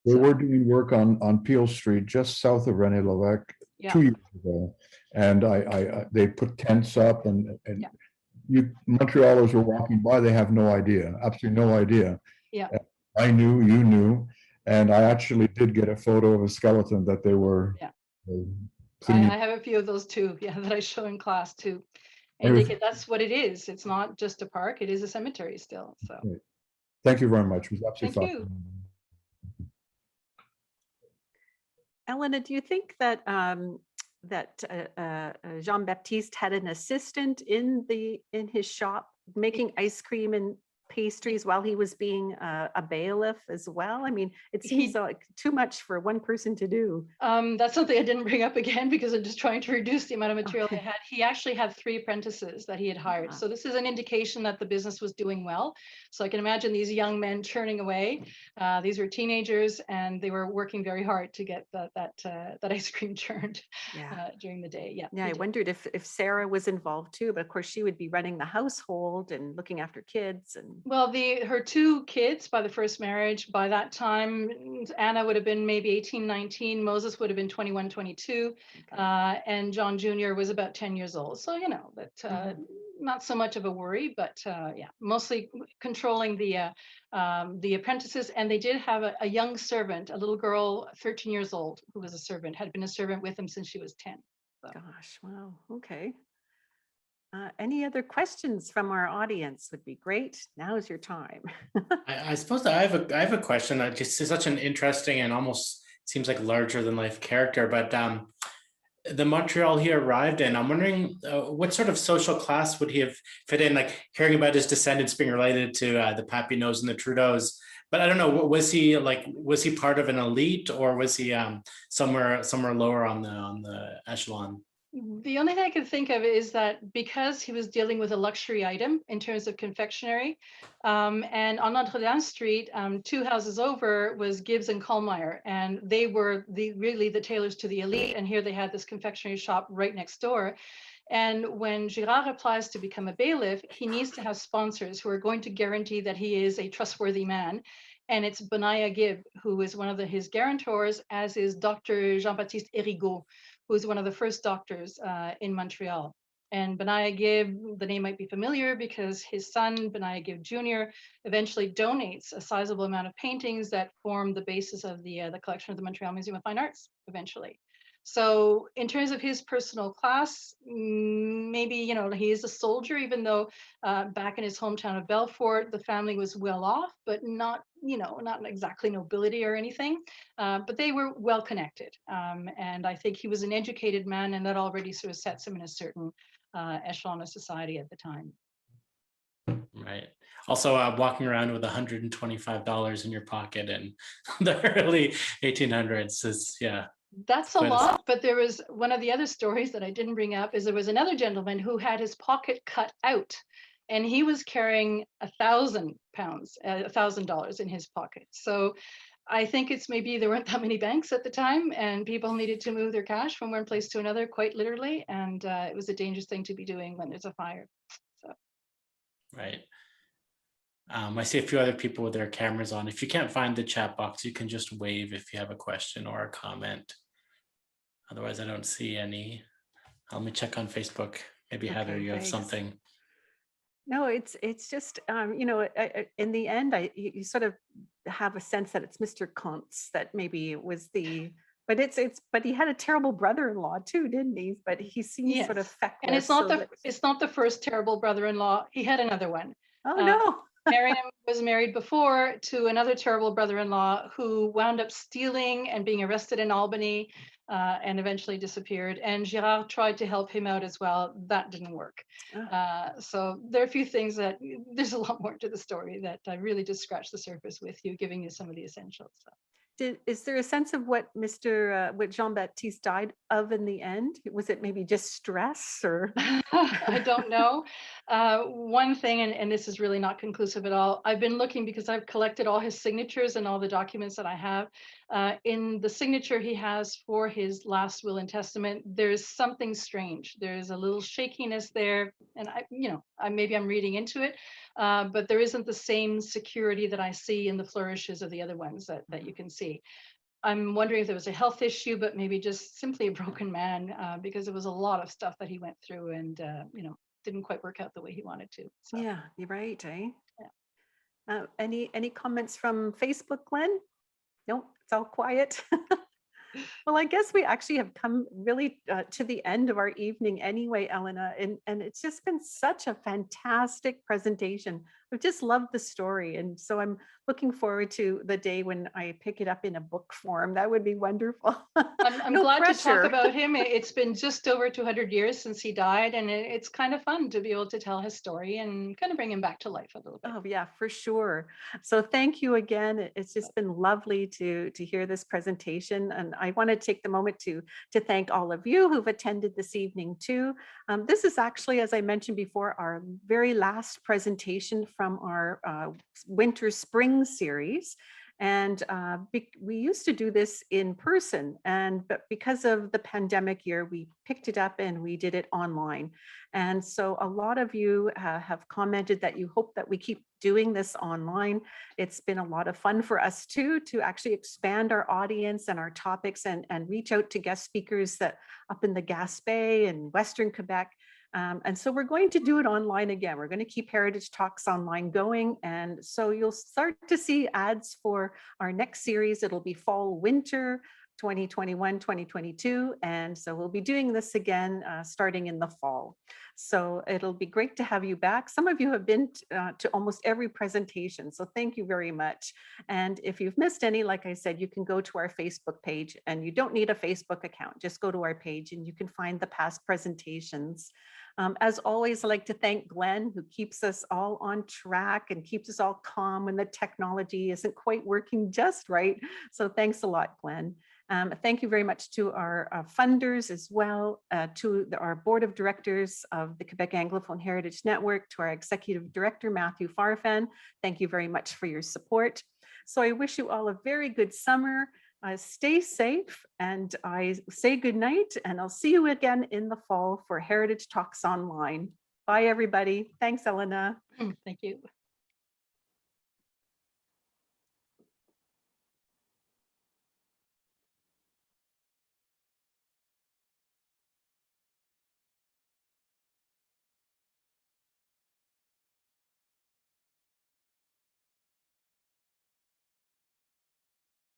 They were doing work on Peel Street, just south of René Lévesque, 2 years ago, and they put tents up, and Montrealers were walking by, they have no idea, absolutely no idea. Yeah. I knew, you knew, and I actually did get a photo of a skeleton that they were. Yeah. I cleaning. have a few of those too, yeah, that I show in class too. Very- Indicate that's what it is. It's not just a park, it is a cemetery still, so. Thank you very much. It was absolutely Thank you. fascinating. Elena, do you think that Jean-Baptiste had an assistant in his shop making ice cream and pastries while he was being a bailiff as well? I mean, it seems like too much for one person to do. That's something I didn't bring up again because I'm just trying to reduce the amount of material I Okay. had. He actually had 3 apprentices that he had hired. Ah. So this is an indication that the business was doing well. So I can imagine these young men churning away. These were teenagers and they were working very hard to get that ice cream churned Yeah. during the day. Yeah. Yeah, he I did. wondered if Sarah was involved too, but of course she would be running the household and looking after kids and. Well, her 2 kids by the first marriage, by that time, Anna would have been maybe 18, 19, Moses would have been 21, 22, Okay. and John Jr. was about 10 years old. So, you know, that not so much of a worry, but yeah, mostly controlling the apprentices. And they did have a young servant, a little girl, 13 years old, who was a servant, had been a servant with them since she was 10. So. Gosh, wow, okay. Any other questions from our audience would be great. Now is your time. I suppose I have a question. I just it's such an interesting and almost seems like larger than life character. But the Montreal he arrived in, I'm wondering what sort of social class would he have fit in? Like hearing about his descendants being related to the Papineaus and the Trudeaus. But I don't know. Was he part of an elite, or was he somewhere lower on the echelon? The only thing I can think of is that because he was dealing with a luxury item in terms of confectionery, and on Notre Dame Street, 2 houses over was Gibbs and Kohlmeyer, and they were really the tailors to the elite. And here they had this confectionery shop right next door. And when Girard applies to become a bailiff, he needs to have sponsors who are going to guarantee that he is a trustworthy man. And it's Benaya Gibb, who is one of his guarantors, as is Dr. Jean-Baptiste Girard, who is one of the first doctors in Montreal. And Benaya Gibb, the name might be familiar because his son, Benaya Gibb Jr., eventually donates a sizable amount of paintings that form the basis of the collection of the Montreal Museum of Fine Arts eventually. So in terms of his personal class, maybe, you know, he is a soldier, even though back in his hometown of Belfort, the family was well off, but not, you know, not exactly nobility or anything, but they were well connected. And I think he was an educated man, and that already sort of sets him in a certain echelon of society at the time. Right. Also, walking around with $125 in your pocket in the early 1800s is, yeah. That's a lot, but there was one of the other stories that I didn't bring up is there was another gentleman who had his pocket cut out, and he was carrying $1,000 in his pocket. So I think it's maybe there weren't that many banks at the time, and people needed to move their cash from one place to another, quite literally. And it was a dangerous thing to be doing when there's a fire. So. Right. I see a few other people with their cameras on. If you can't find the chat box, you can just wave if you have a question or a comment. Otherwise, I don't see any. Let me check on Facebook. Maybe Okay, Heather, you have thanks. something. No, it's just, you know, in the end, you sort of have a sense that it's Mr. Kuntz that maybe was but but he had a terrible brother-in-law too, didn't he? But he seems sort of feckless. And it's not the first terrible brother-in-law. He had another one. Oh no. Mariam was married before to another terrible brother-in-law who wound up stealing and being arrested in Albany and eventually disappeared. And Girard tried to help him out as well. That didn't work. So there are a few things that there's a lot more to the story that I really just scratched the surface with you, giving you some of the essentials. So. Is there a sense of what what Jean-Baptiste died of in the end? Was it maybe just stress or? I don't know. One thing, and this is really not conclusive at all, I've been looking because I've collected all his signatures and all the documents that I have. In the signature he has for his last will and testament, there's something strange. There's a little shakiness there, and maybe I'm reading into it, but there isn't the same security that I see in the flourishes of the other ones that you can see. I'm wondering if there was a health issue, but maybe just simply a broken man, because it was a lot of stuff that he went through, and didn't quite work out the way he wanted to. So. Yeah, you're right, eh? Yeah. Any comments from Facebook, Glenn? Nope, it's all quiet. Well, I guess we actually have come really to the end of our evening anyway, Elena, and it's just been such a fantastic presentation. I've just loved the story. And so I'm looking forward to the day when I pick it up in a book form. That would be wonderful. I'm No glad to talk pressure. about him. It's been just over 200 years since he died, and it's kind of fun to be able to tell his story and kind of bring him back to life a little bit. Oh yeah, for sure. So thank you again. It's just been lovely to hear this presentation, and I want to take the moment to thank all of you who've attended this evening too. This is actually, as I mentioned before, our very last presentation from our winter spring series. And we used to do this in person, but because of the pandemic year, we picked it up and we did it online. And so a lot of you have commented that you hope that we keep doing this online. It's been a lot of fun for us too, to actually expand our audience and our topics and reach out to guest speakers that up in the Gaspé and Western Quebec. And so we're going to do it online again. We're going to keep Heritage Talks online going. And so you'll start to see ads for our next series. It'll be fall, winter 2021, 2022. And so we'll be doing this again starting in the fall. So it'll be great to have you back. Some of you have been to almost every presentation. So thank you very much. And if you've missed any, like I said, you can go to our Facebook page, and you don't need a Facebook account. Just go to our page and you can find the past presentations. As always, I'd like to thank Glenn, who keeps us all on track and keeps us all calm when the technology isn't quite working just right. So thanks a lot, Glenn. Thank you very much to our funders as well, to our board of directors of the Quebec Anglophone Heritage Network, to our executive director, Matthew Farfan. Thank you very much for your support. So I wish you all a very good summer. Stay safe, and I say good night, and I'll see you again in the fall for Heritage Talks Online. Bye, everybody. Thanks, Elena. Thank you.